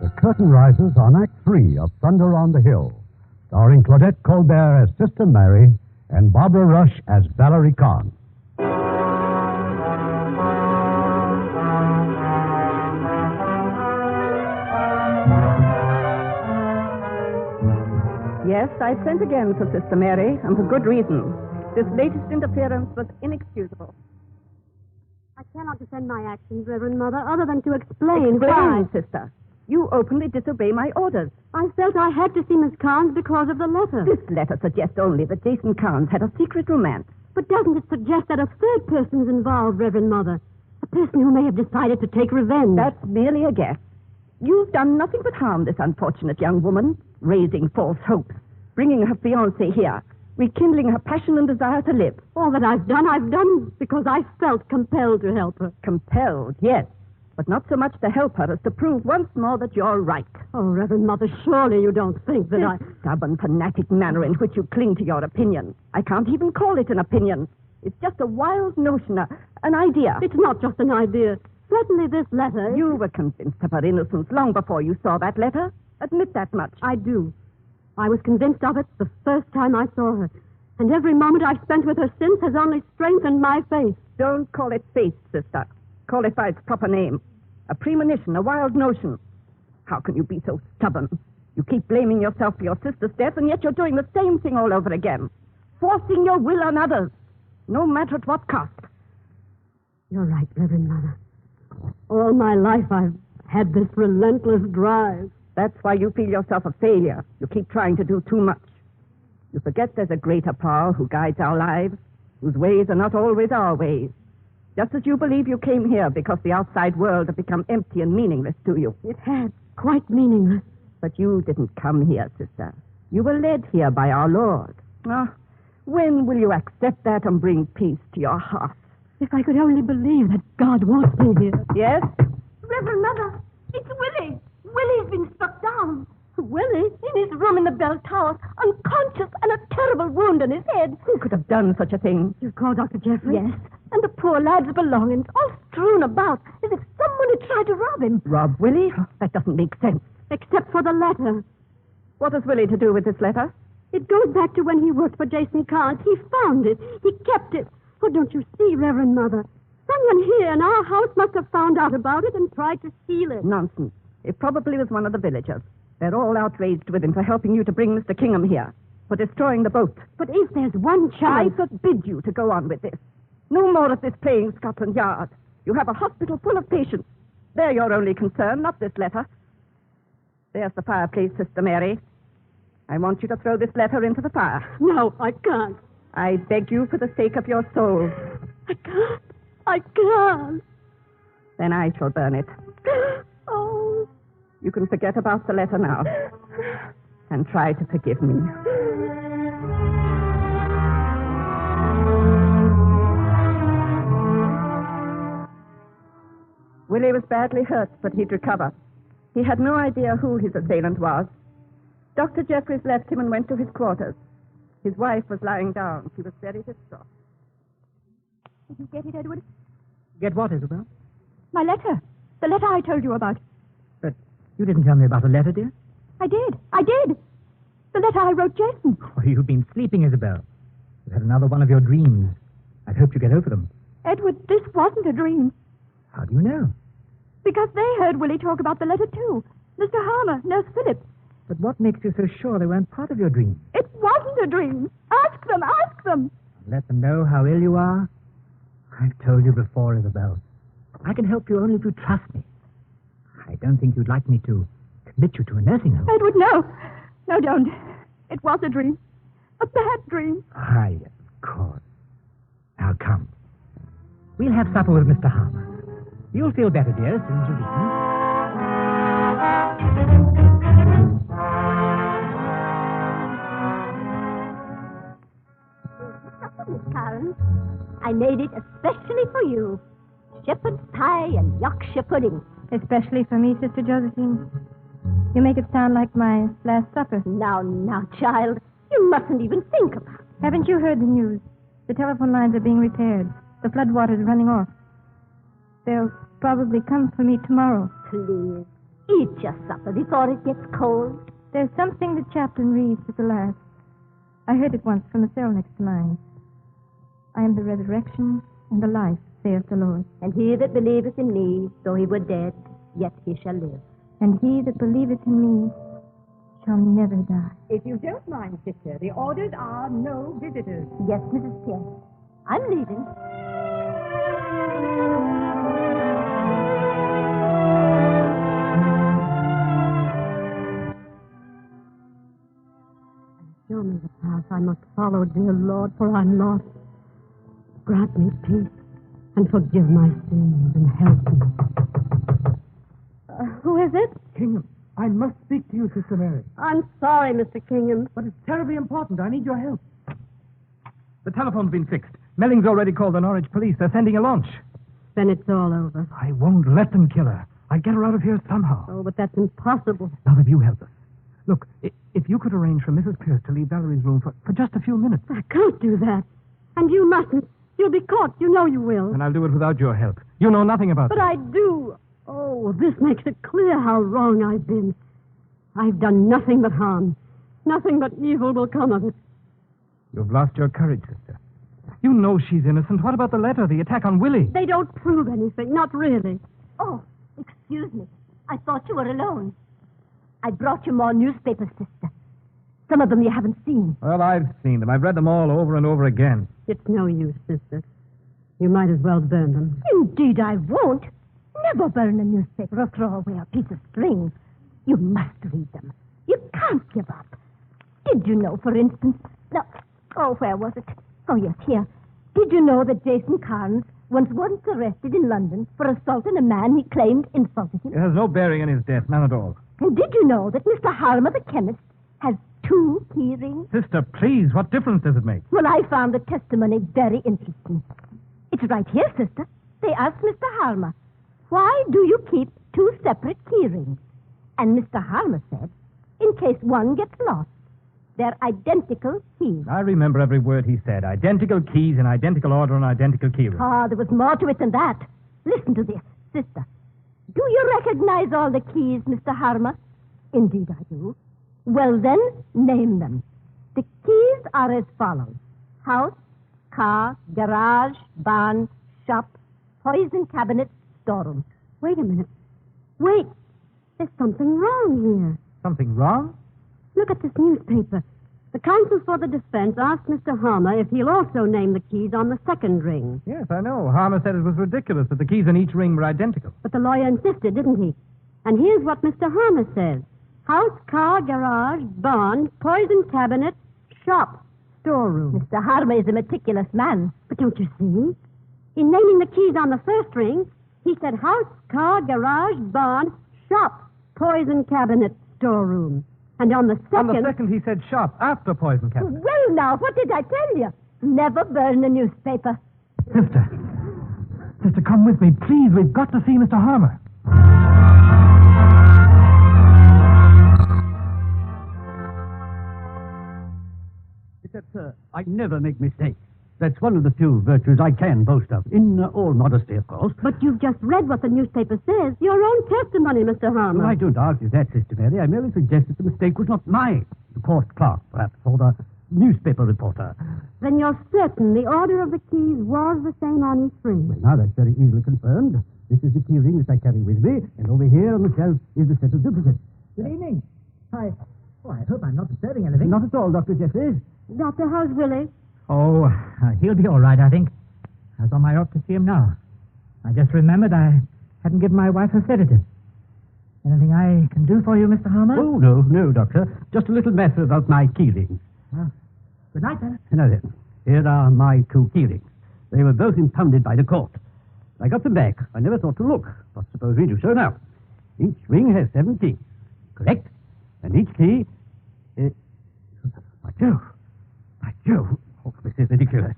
The curtain rises on Act 3 of Thunder on the Hill, starring Claudette Colbert as Sister Mary and Barbara Rush as Valerie Carns. Yes, I sent again for Sister Mary, and for good reason. This latest interference was inexcusable. I cannot defend my actions, Reverend Mother, other than to explain why. Sister. You openly disobey my orders. I felt I had to see Miss Carns because of the letter. This letter suggests only that Jason Carns had a secret romance. But doesn't it suggest that a third person is involved, Reverend Mother? A person who may have decided to take revenge. That's merely a guess. You've done nothing but harm this unfortunate young woman, raising false hopes, bringing her fiancé here, rekindling her passion and desire to live. All that I've done because I felt compelled to help her. Compelled, yes. But not so much to help her as to prove once more that you're right. Oh, Reverend Mother, surely you don't think that This stubborn, fanatic manner in which you cling to your opinion. I can't even call it an opinion. It's just a wild notion, an idea. It's not just an idea. Certainly this letter... You were convinced of her innocence long before you saw that letter. Admit that much. I do. I was convinced of it the first time I saw her. And every moment I've spent with her since has only strengthened my faith. Don't call it faith, sister. Call it by its proper name. A premonition, a wild notion. How can you be so stubborn? You keep blaming yourself for your sister's death, and yet you're doing the same thing all over again. Forcing your will on others, no matter at what cost. You're right, Reverend Mother. All my life I've had this relentless drive. That's why you feel yourself a failure. You keep trying to do too much. You forget there's a greater power who guides our lives, whose ways are not always our ways. Just as you believe you came here because the outside world had become empty and meaningless to you. It had. Quite meaningless. But you didn't come here, sister. You were led here by our Lord. When will you accept that and bring peace to your heart? If I could only believe that God wants me here. Yes? Reverend Mother, it's Willie. Willie's been struck down. Willie? In his room in the bell tower, unconscious and a terrible wound on his head. Who could have done such a thing? You called Dr. Jeffrey? Yes, and the poor lad's belongings all strewn about as if someone had tried to rob him. Rob Willie? That doesn't make sense. Except for the letter. What has Willie to do with this letter? It goes back to when he worked for Jason Carns. He found it. He kept it. Oh, don't you see, Reverend Mother? Someone here in our house must have found out about it and tried to steal it. Nonsense. It probably was one of the villagers. They're all outraged with him for helping you to bring Mr. Kingham here, for destroying the boat. But if there's one chance... I forbid you to go on with this. No more of this playing Scotland Yard. You have a hospital full of patients. They're your only concern, not this letter. There's the fireplace, Sister Mary. I want you to throw this letter into the fire. No, I can't. I beg you for the sake of your soul. I can't. I can't. Then I shall burn it. Oh. You can forget about the letter now. And try to forgive me. Willie was badly hurt, but he'd recover. He had no idea who his assailant was. Dr. Jeffries left him and went to his quarters. His wife was lying down. She was very distraught. Did you get it, Edward? Get what, Isabel? My letter. The letter I told you about. But you didn't tell me about the letter, dear. I did. The letter I wrote Jason. Oh, you've been sleeping, Isabel. You had another one of your dreams. I hope you get over them. Edward, this wasn't a dream. How do you know? Because they heard Willie talk about the letter, too. Mr. Harmer, Nurse Phillips. But what makes you so sure they weren't part of your dream? It wasn't a dream. Ask them. Let them know how ill you are. I've told you before, Isabel. I can help you only if you trust me. I don't think you'd like me to commit you to a nursing home. Edward, no. No, don't. It was a dream. A bad dream. Aye, of course. Now, come. We'll have supper with Mr. Harmer. You'll feel better, dear, as soon as you've eaten. Miss Carns, I made it especially for you. Shepherd's pie and Yorkshire pudding. Especially for me, Sister Josephine. You make it sound like my last supper. Now, child, you mustn't even think about it. Haven't you heard the news? The telephone lines are being repaired. The floodwater's running off. They'll probably come for me tomorrow. Please, eat your supper before it gets cold. There's something the chaplain reads at the last. I heard it once from a cell next to mine. I am the resurrection and the life, saith the Lord. And he that believeth in me, though he were dead, yet he shall live. And he that believeth in me shall never die. If you don't mind, sister, the orders are no visitors. Yes, Mrs. Pierce. I'm leaving. Show me the path I must follow, dear Lord, for I'm lost. Grant me peace and forgive my sins and help me. Who is it? Kingham, I must speak to you, Sister Mary. I'm sorry, Mr. Kingham. But it's terribly important. I need your help. The telephone's been fixed. Melling's already called the Norwich police. They're sending a launch. Then it's all over. I won't let them kill her. I'll get her out of here somehow. Oh, but that's impossible. Now, if you help us. Look, if you could arrange for Mrs. Pierce to leave Valerie's room for just a few minutes. I can't do that. And you mustn't. You'll be caught. You know you will. And I'll do it without your help. You know nothing about But this. I do. Oh, this makes it clear how wrong I've been. I've done nothing but harm. Nothing but evil will come of it. You've lost your courage, sister. You know she's innocent. What about the letter, the attack on Willie? They don't prove anything. Not really. Oh, excuse me. I thought you were alone. I brought you more newspapers, sister. Some of them you haven't seen. Well, I've seen them. I've read them all over and over again. It's no use, sister. You might as well burn them. Indeed, I won't. Never burn a newspaper or throw away a piece of string. You must read them. You can't give up. Did you know, for instance... where was it? Oh, yes, here. Did you know that Jason Carns was once arrested in London for assaulting a man he claimed insulted him? It has no bearing on his death, none at all. And did you know that Mr. Harmer, the chemist, has 2 key rings? Sister, please, what difference does it make? Well, I found the testimony very interesting. It's right here, sister. They asked Mr. Harmer, why do you keep 2 separate key rings? And Mr. Harmer said, in case one gets lost. They're identical keys. I remember every word he said. Identical keys in identical order on identical key rings. Ah, there was more to it than that. Listen to this, sister. Do you recognize all the keys, Mr. Harmer? Indeed, I do. Well, then, name them. The keys are as follows. House, car, garage, barn, shop, poison cabinet, storeroom. Wait a minute. Wait. There's something wrong here. Something wrong? Look at this newspaper. The counsel for the defense asked Mr. Harmer if he'll also name the keys on the second ring. Yes, I know. Harmer said it was ridiculous that the keys in each ring were identical. But the lawyer insisted, didn't he? And here's what Mr. Harmer says. House, car, garage, barn, poison cabinet, shop, storeroom. Mr. Harmer is a meticulous man. But don't you see? In naming the keys on the first ring, he said house, car, garage, barn, shop, poison cabinet, storeroom. And on the second... On the second, he said shop after poison cabinet. Well, now, what did I tell you? Never burn a newspaper. Sister, come with me. Please, we've got to see Mr. Harmer. Except, sir, I never make mistakes. That's one of the few virtues I can boast of. In all modesty, of course. But you've just read what the newspaper says. Your own testimony, Mr. Harmer. Well, I don't argue that, Sister Mary. I merely suggest that the mistake was not mine. The court clerk, perhaps, or the newspaper reporter. Then you're certain the order of the keys was the same on each ring. Well, now, that's very easily confirmed. This is the key ring that I carry with me, and over here on the shelf is the set of duplicates. Good evening. I hope I'm not disturbing anything. Not at all, Dr. Jeffries. Doctor, how's Willie? Oh, he'll be all right, I think. I was on my route to see him now. I just remembered I hadn't given my wife a sedative. Anything I can do for you, Mr. Harmer? Oh, no, Doctor. Just a little matter about my key rings. Well, good night, then. Now then, here are my 2 key rings. They were both impounded by the court. I got them back. I never thought to look, but suppose we do so now. Each ring has 7 keys. Correct? And each key... By Jove. Oh, this is ridiculous.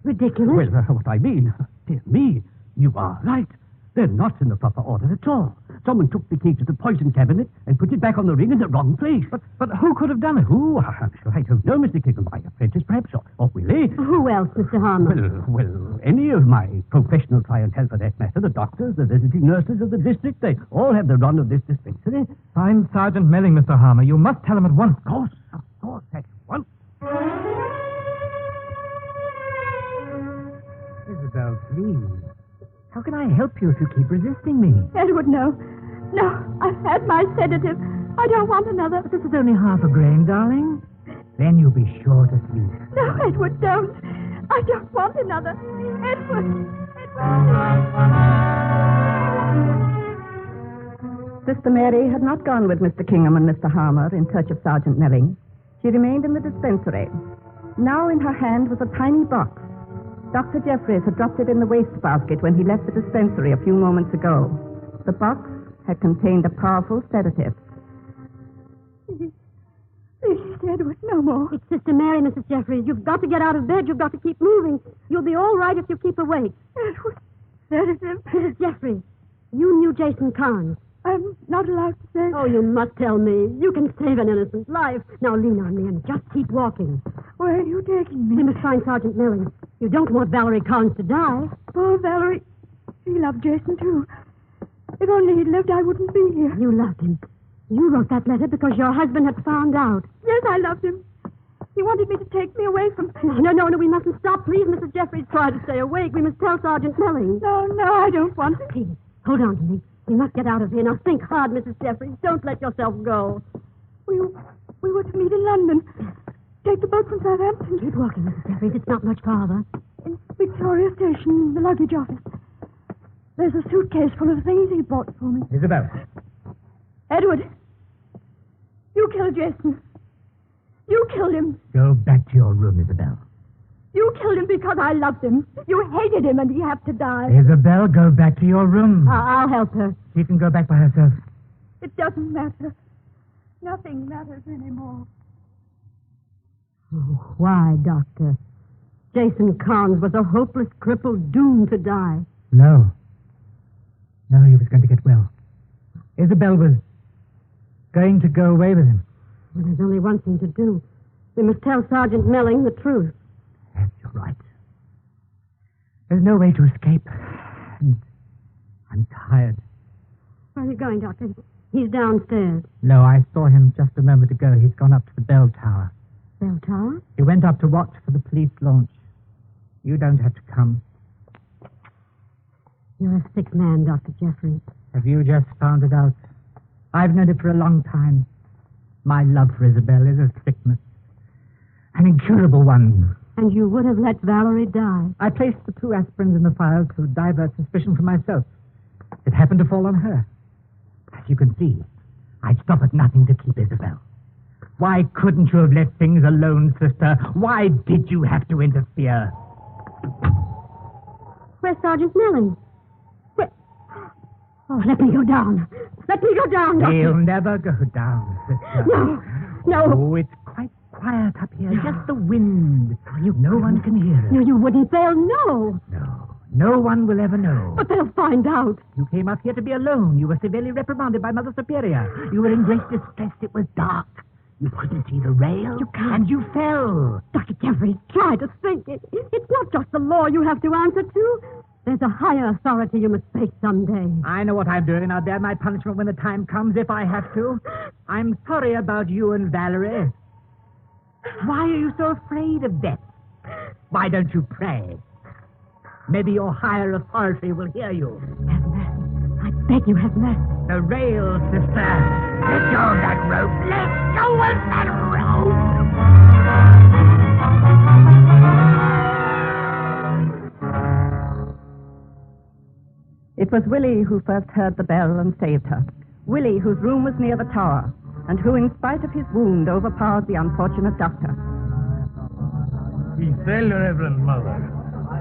Ridiculous? Well, what I mean, dear me, you are right. They're not in the proper order at all. Someone took the key to the poison cabinet and put it back on the ring in the wrong place. But who could have done it? Oh, I'm sure I don't know, Mr. Kickle. My apprentice, perhaps, or Willie. Who else, Mr. Harmer? Well, any of my professional clientele, for that matter. The doctors, the visiting nurses of the district, they all have the run of this dispensary. Find Sergeant Melling, Mr. Harmer. You must tell him at once. Of course, at once. Isabel, please. How can I help you if you keep resisting me? Edward, no. No, I've had my sedative. I don't want another. But this is only half a grain, darling. Then you'll be sure to sleep. No, Edward, don't. I don't want another. Edward. Sister Mary had not gone with Mr. Kingham and Mr. Harmer in search of Sergeant Melling. She remained in the dispensary. Now in her hand was a tiny box. Dr. Jeffries had dropped it in the wastebasket when he left the dispensary a few moments ago. The box had contained a powerful sedative. Please, Edward, no more. It's Sister Mary, Mrs. Jeffries. You've got to get out of bed. You've got to keep moving. You'll be all right if you keep awake. Edward, sedative. Mrs. Jeffries, you knew Jason Carns. I'm not allowed to say. Oh, you must tell me. You can save an innocent life. Now lean on me and just keep walking. Where are you taking me? We must find Sergeant Melling. You don't want Valerie Carns to die. Poor Valerie. She loved Jason, too. If only he'd lived, I wouldn't be here. You loved him. You wrote that letter because your husband had found out. Yes, I loved him. He wanted me to take me away from... No, we mustn't stop. Please, Mrs. Jeffries, try to stay awake. We must tell Sergeant Melling. No, I don't want to. Please, hold on to me. We must get out of here. Now think hard, Mrs. Jeffries. Don't let yourself go. We were to meet in London. Take the boat from Southampton. Keep walking, Mrs. Jeffries. It's not much farther. In Victoria Station, the luggage office. There's a suitcase full of things he bought for me. Isabel. Edward, you killed Jason. You killed him. Go back to your room, Isabel. You killed him because I loved him. You hated him and he had to die. Isabel, go back to your room. I'll help her. She can go back by herself. It doesn't matter. Nothing matters anymore. Oh, why, Doctor? Jason Carns was a hopeless cripple doomed to die. No, he was going to get well. Isabel was going to go away with him. Well, there's only one thing to do. We must tell Sergeant Melling the truth. Yes, you're right. There's no way to escape. And I'm tired. Where are you going, Doctor? He's downstairs. No, I saw him just a moment ago. He's gone up to the bell tower. Bell tower? He went up to watch for the police launch. You don't have to come. You're a sick man, Dr. Jeffries. Have you just found it out? I've known it for a long time. My love for Isabel is a sickness. An incurable one. And you would have let Valerie die. I placed the 2 aspirins in the file to divert suspicion from myself. It happened to fall on her. As you can see, I'd stop at nothing to keep Isabel. Why couldn't you have let things alone, sister? Why did you have to interfere? Where's Sergeant Melling? Where? Oh, let me go down. Let me go down, Doctor. He'll never go down, sister. No. Oh, it's quite quiet up here. Just the wind. No one can hear it. No, you wouldn't. They'll know. No one will ever know. But they'll find out. You came up here to be alone. You were severely reprimanded by Mother Superior. You were in great distress. It was dark. You couldn't see the rail. You can't. And you fell. Dr. Jeffries, try to think. It's not just the law you have to answer to. There's a higher authority you must face someday. I know what I'm doing. I'll bear my punishment when the time comes, if I have to. I'm sorry about you and Valerie. Why are you so afraid of death? Why don't you pray? Maybe your higher authority will hear you. Have mercy. I beg you, have mercy. The rail, sister. Let go of that rope. Let go of that rope. It was Willie who first heard the bell and saved her. Willie, whose room was near the tower, and who, in spite of his wound, overpowered the unfortunate doctor. He fell, Reverend Mother.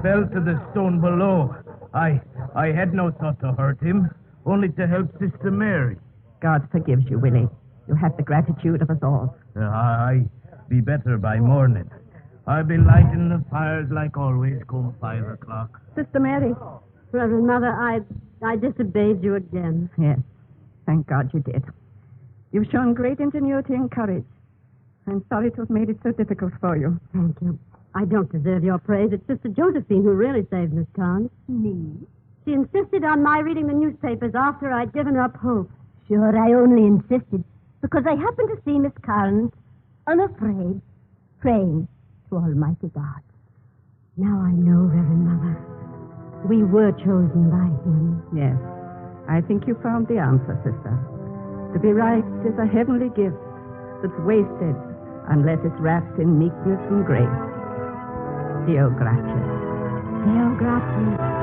Fell to the stone below. I had no thought to hurt him, only to help Sister Mary. God forgives you, Willie. You have the gratitude of us all. I be better by morning. I'll be lighting the fires like always come 5 o'clock. Sister Mary. Reverend Mother, I disobeyed you again. Yes. Thank God you did. You've shown great ingenuity and courage. I'm sorry to have made it so difficult for you. Thank you. I don't deserve your praise. It's Sister Josephine who really saved Miss Carns. Me? She insisted on my reading the newspapers after I'd given up hope. Sure, I only insisted because I happened to see Miss Carns, unafraid, praying to Almighty God. Now I know, Reverend Mother. We were chosen by Him. Yes. I think you found the answer, sister. To be right is a heavenly gift that's wasted unless it's wrapped in meekness and grace. Deo gratia. Deo gratia.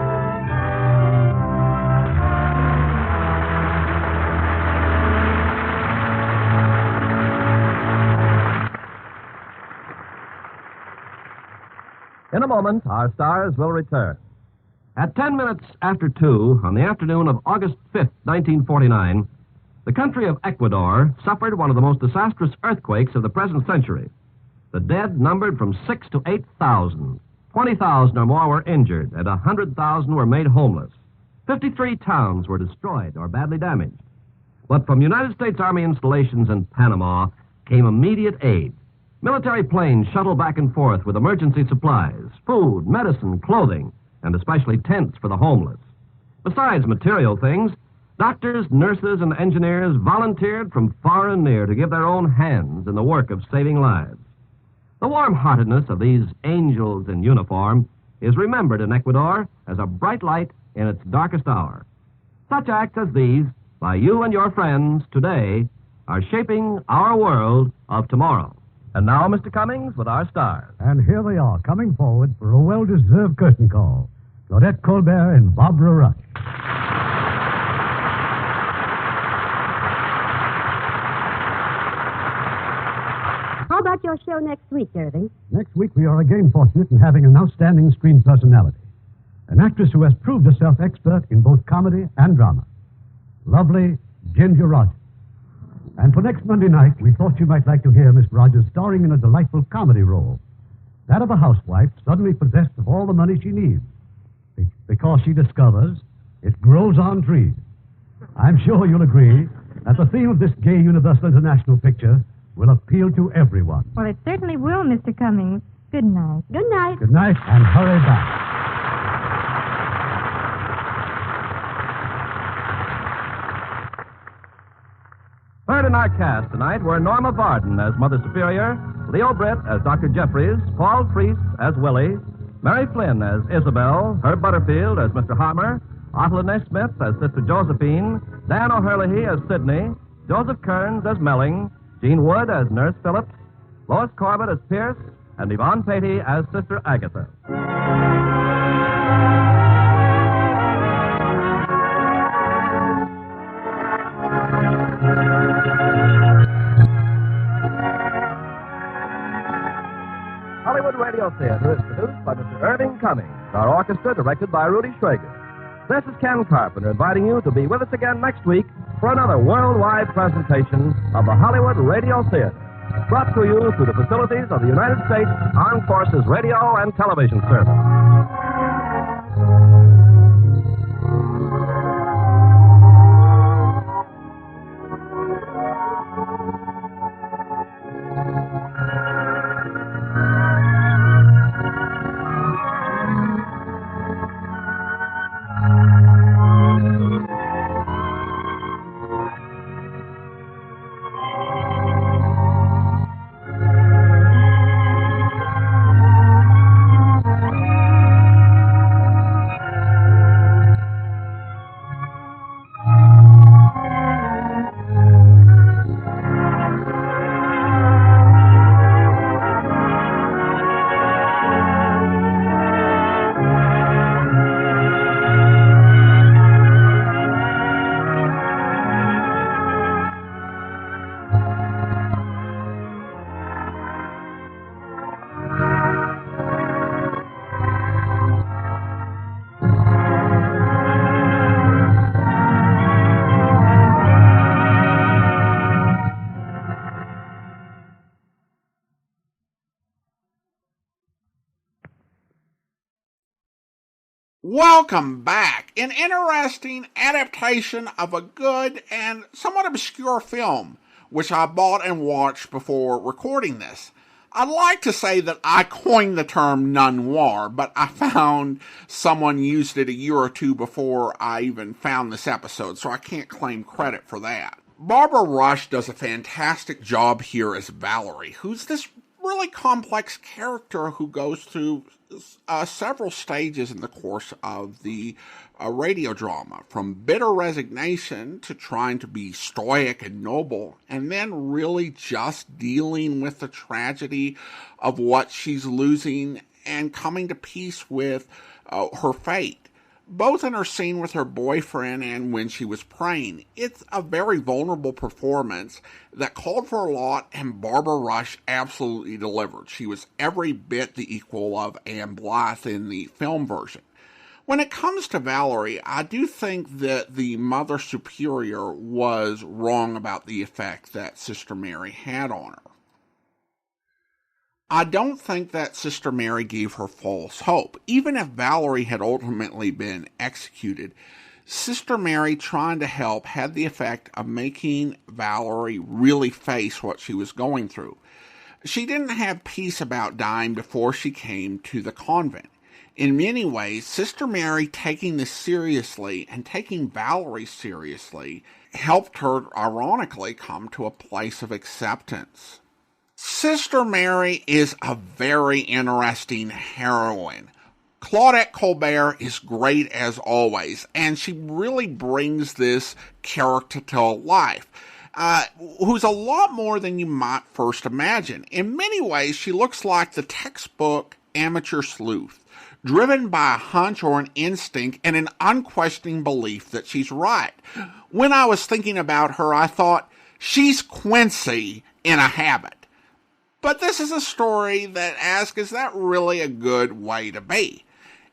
In a moment, our stars will return. At 10 minutes after 2 on the afternoon of August 5th, 1949, the country of Ecuador suffered one of the most disastrous earthquakes of the present century. The dead numbered from 6,000 to 8,000. 20,000 or more were injured, and 100,000 were made homeless. 53 towns were destroyed or badly damaged. But from United States Army installations in Panama came immediate aid. Military planes shuttled back and forth with emergency supplies, food, medicine, clothing, and especially tents for the homeless. Besides material things, doctors, nurses, and engineers volunteered from far and near to give their own hands in the work of saving lives. The warm-heartedness of these angels in uniform is remembered in Ecuador as a bright light in its darkest hour. Such acts as these, by you and your friends today, are shaping our world of tomorrow. And now, Mr. Cummings, with our stars. And here they are, coming forward for a well-deserved curtain call. Claudette Colbert and Barbara Rush. How about your show next week, Irving? Next week, we are again fortunate in having an outstanding screen personality. An actress who has proved herself expert in both comedy and drama. Lovely Ginger Rogers. And for next Monday night, we thought you might like to hear Miss Rogers starring in a delightful comedy role. That of a housewife suddenly possessed of all the money she needs. Because she discovers it grows on trees. I'm sure you'll agree that the theme of this gay Universal International picture will appeal to everyone. Well, it certainly will, Mr. Cummings. Good night. Good night. Good night, and hurry back. Heard in our cast tonight were Norma Varden as Mother Superior, Leo Britt as Dr. Jeffries, Paul Freese as Willie, Mary Flynn as Isabel, Herb Butterfield as Mr. Harmer, Ottola Nesmith as Sister Josephine, Dan O'Hurley as Sidney, Joseph Kearns as Melling, Jeanne Wood as Nurse Phillips, Lois Corbett as Pierce, and Yvonne Peattie as Sister Agatha. Hollywood Radio Theater is produced by Mr. Irving Cummings. Our orchestra directed by Rudy Schrager. This is Ken Carpenter inviting you to be with us again next week for another worldwide presentation of the Hollywood Radio Theater, brought to you through the facilities of the United States Armed Forces Radio and Television Service. Welcome back. An interesting adaptation of a good and somewhat obscure film, which I bought and watched before recording this. I'd like to say that I coined the term non-noir, but I found someone used it a year or two before I even found this episode, so I can't claim credit for that. Barbara Rush does a fantastic job here as Valerie, who's this really complex character who goes through several stages in the course of the radio drama, from bitter resignation to trying to be stoic and noble, and then really just dealing with the tragedy of what she's losing and coming to peace with her fate, both in her scene with her boyfriend and when she was praying. It's a very vulnerable performance that called for a lot, and Barbara Rush absolutely delivered. She was every bit the equal of Anne Blythe in the film version. When it comes to Valerie, I do think that the Mother Superior was wrong about the effect that Sister Mary had on her. I don't think that Sister Mary gave her false hope. Even if Valerie had ultimately been executed, Sister Mary trying to help had the effect of making Valerie really face what she was going through. She didn't have peace about dying before she came to the convent. In many ways, Sister Mary taking this seriously and taking Valerie seriously helped her, ironically, come to a place of acceptance. Sister Mary is a very interesting heroine. Claudette Colbert is great as always, and she really brings this character to life, who's a lot more than you might first imagine. In many ways, she looks like the textbook amateur sleuth, driven by a hunch or an instinct and an unquestioning belief that she's right. When I was thinking about her, I thought, she's Quincy in a habit. But this is a story that asks, is that really a good way to be?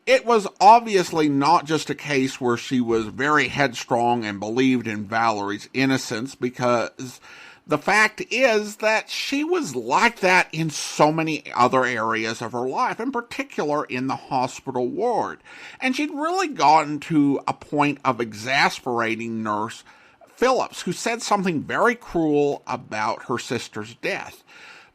It was obviously not just a case where she was very headstrong and believed in Valerie's innocence, because the fact is that she was like that in so many other areas of her life, in particular in the hospital ward. And she'd really gotten to a point of exasperating Nurse Phillips, who said something very cruel about her sister's death.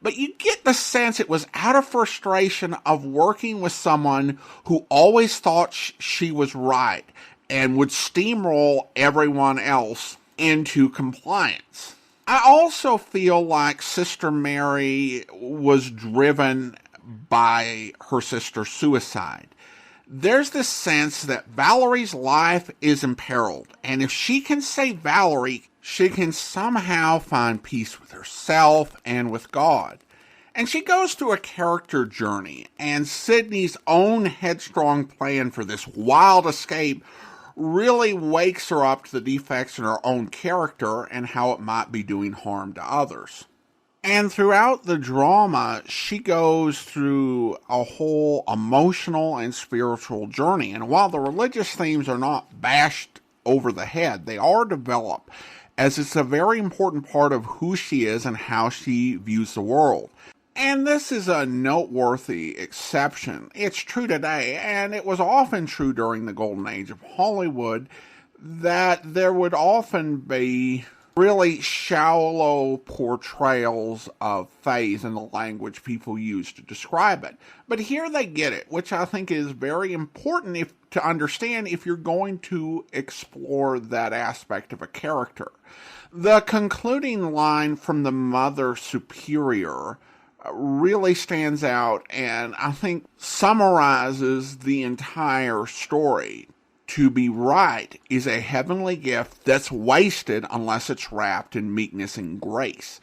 But you get the sense it was out of frustration of working with someone who always thought she was right and would steamroll everyone else into compliance. I also feel like Sister Mary was driven by her sister's suicide. There's this sense that Valerie's life is imperiled, and if she can save Valerie, she can somehow find peace with herself and with God. And she goes through a character journey, and Sidney's own headstrong plan for this wild escape really wakes her up to the defects in her own character and how it might be doing harm to others. And throughout the drama, she goes through a whole emotional and spiritual journey. And while the religious themes are not bashed over the head, they are developed, as it's a very important part of who she is and how she views the world. And this is a noteworthy exception. It's true today, and it was often true during the golden age of Hollywood, that there would often be really shallow portrayals of faith in the language people use to describe it. But here they get it, which I think is very important to understand if you're going to explore that aspect of a character. The concluding line from the Mother Superior really stands out and I think summarizes the entire story. To be right is a heavenly gift that's wasted unless it's wrapped in meekness and grace.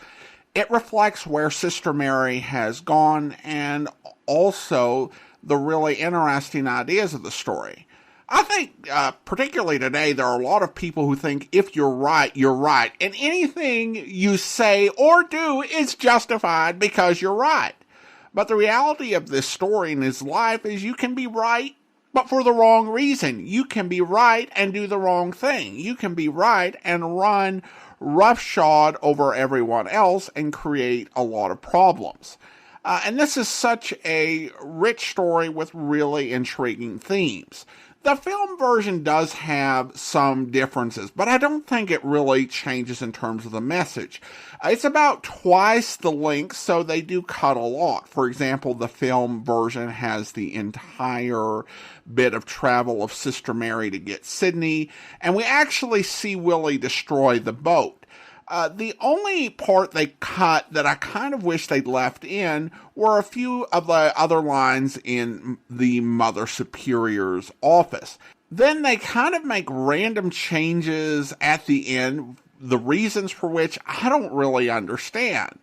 It reflects where Sister Mary has gone and also the really interesting ideas of the story. I think, particularly today, there are a lot of people who think if you're right, you're right. And anything you say or do is justified because you're right. But the reality of this story and his life is you can be right, but for the wrong reason. You can be right and do the wrong thing. You can be right and run roughshod over everyone else and create a lot of problems. And this is such a rich story with really intriguing themes. The film version does have some differences, but I don't think it really changes in terms of the message. It's about twice the length, so they do cut a lot. For example, the film version has the entire bit of travel of Sister Mary to get Sidney, and we actually see Willie destroy the boat. The only part they cut that I kind of wish they'd left in were a few of the other lines in the Mother Superior's office. Then they kind of make random changes at the end, the reasons for which I don't really understand.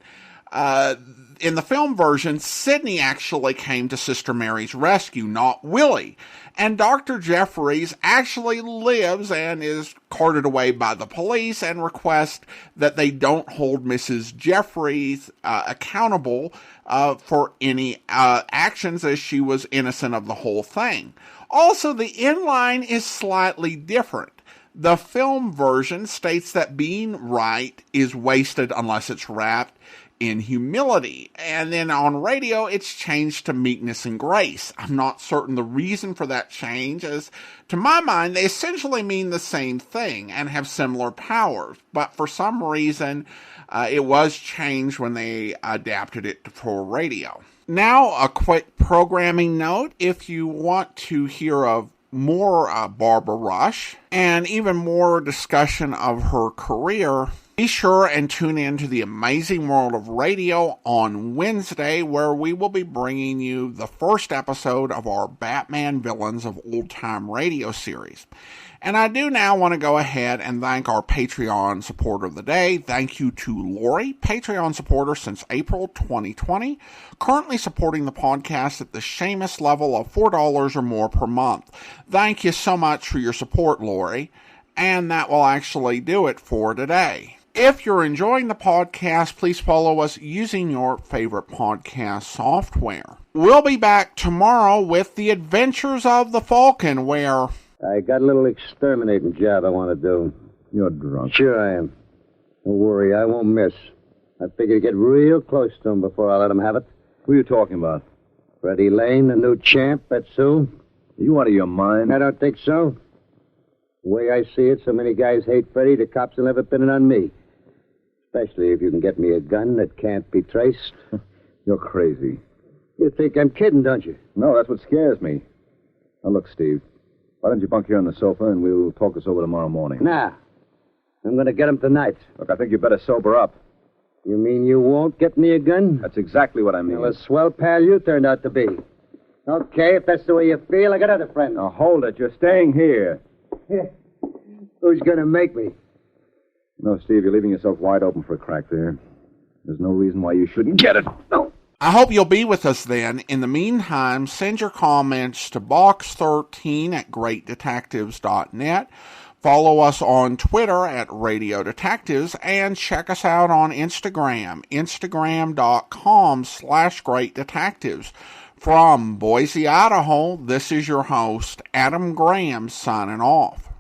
In the film version, Sidney actually came to Sister Mary's rescue, not Willie. And Dr. Jeffries actually lives and is carted away by the police and requests that they don't hold Mrs. Jeffries accountable for any actions, as she was innocent of the whole thing. Also, the inline is slightly different. The film version states that being right is wasted unless it's wrapped in humility. And then on radio, it's changed to meekness and grace. I'm not certain the reason for that change, as to my mind, they essentially mean the same thing and have similar powers. But for some reason, it was changed when they adapted it for radio. Now, a quick programming note. If you want to hear of more Barbara Rush and even more discussion of her career, be sure and tune in to the Amazing World of Radio on Wednesday, where we will be bringing you the first episode of our Batman Villains of Old Time Radio series. And I do now want to go ahead and thank our Patreon supporter of the day. Thank you to Lori, Patreon supporter since April 2020, currently supporting the podcast at the Seamus level of $4 or more per month. Thank you so much for your support, Lori. And that will actually do it for today. If you're enjoying the podcast, please follow us using your favorite podcast software. We'll be back tomorrow with The Adventures of the Falcon, where I got a little exterminating job I want to do. You're drunk. Sure I am. Don't worry, I won't miss. I figure to get real close to him before I let him have it. Who are you talking about? Freddie Lane, the new champ, that's who. Are you out of your mind? I don't think so. The way I see it, so many guys hate Freddie, the cops will never pin it on me. Especially if you can get me a gun that can't be traced. You're crazy. You think I'm kidding, don't you? No, that's what scares me. Now, look, Steve. Why don't you bunk here on the sofa and we'll talk this over tomorrow morning? Nah. I'm going to get him tonight. Look, I think you better sober up. You mean you won't get me a gun? That's exactly what I mean. Well, a swell pal you turned out to be. Okay, if that's the way you feel, I got other friends. Now, hold it. You're staying here. Who's going to make me? No, Steve, you're leaving yourself wide open for a crack there. There's no reason why you shouldn't get it. No. I hope you'll be with us then. In the meantime, send your comments to box13@greatdetectives.net. Follow us on Twitter at Radio Detectives, and check us out on Instagram, instagram.com/greatdetectives. From Boise, Idaho, this is your host, Adam Graham, signing off.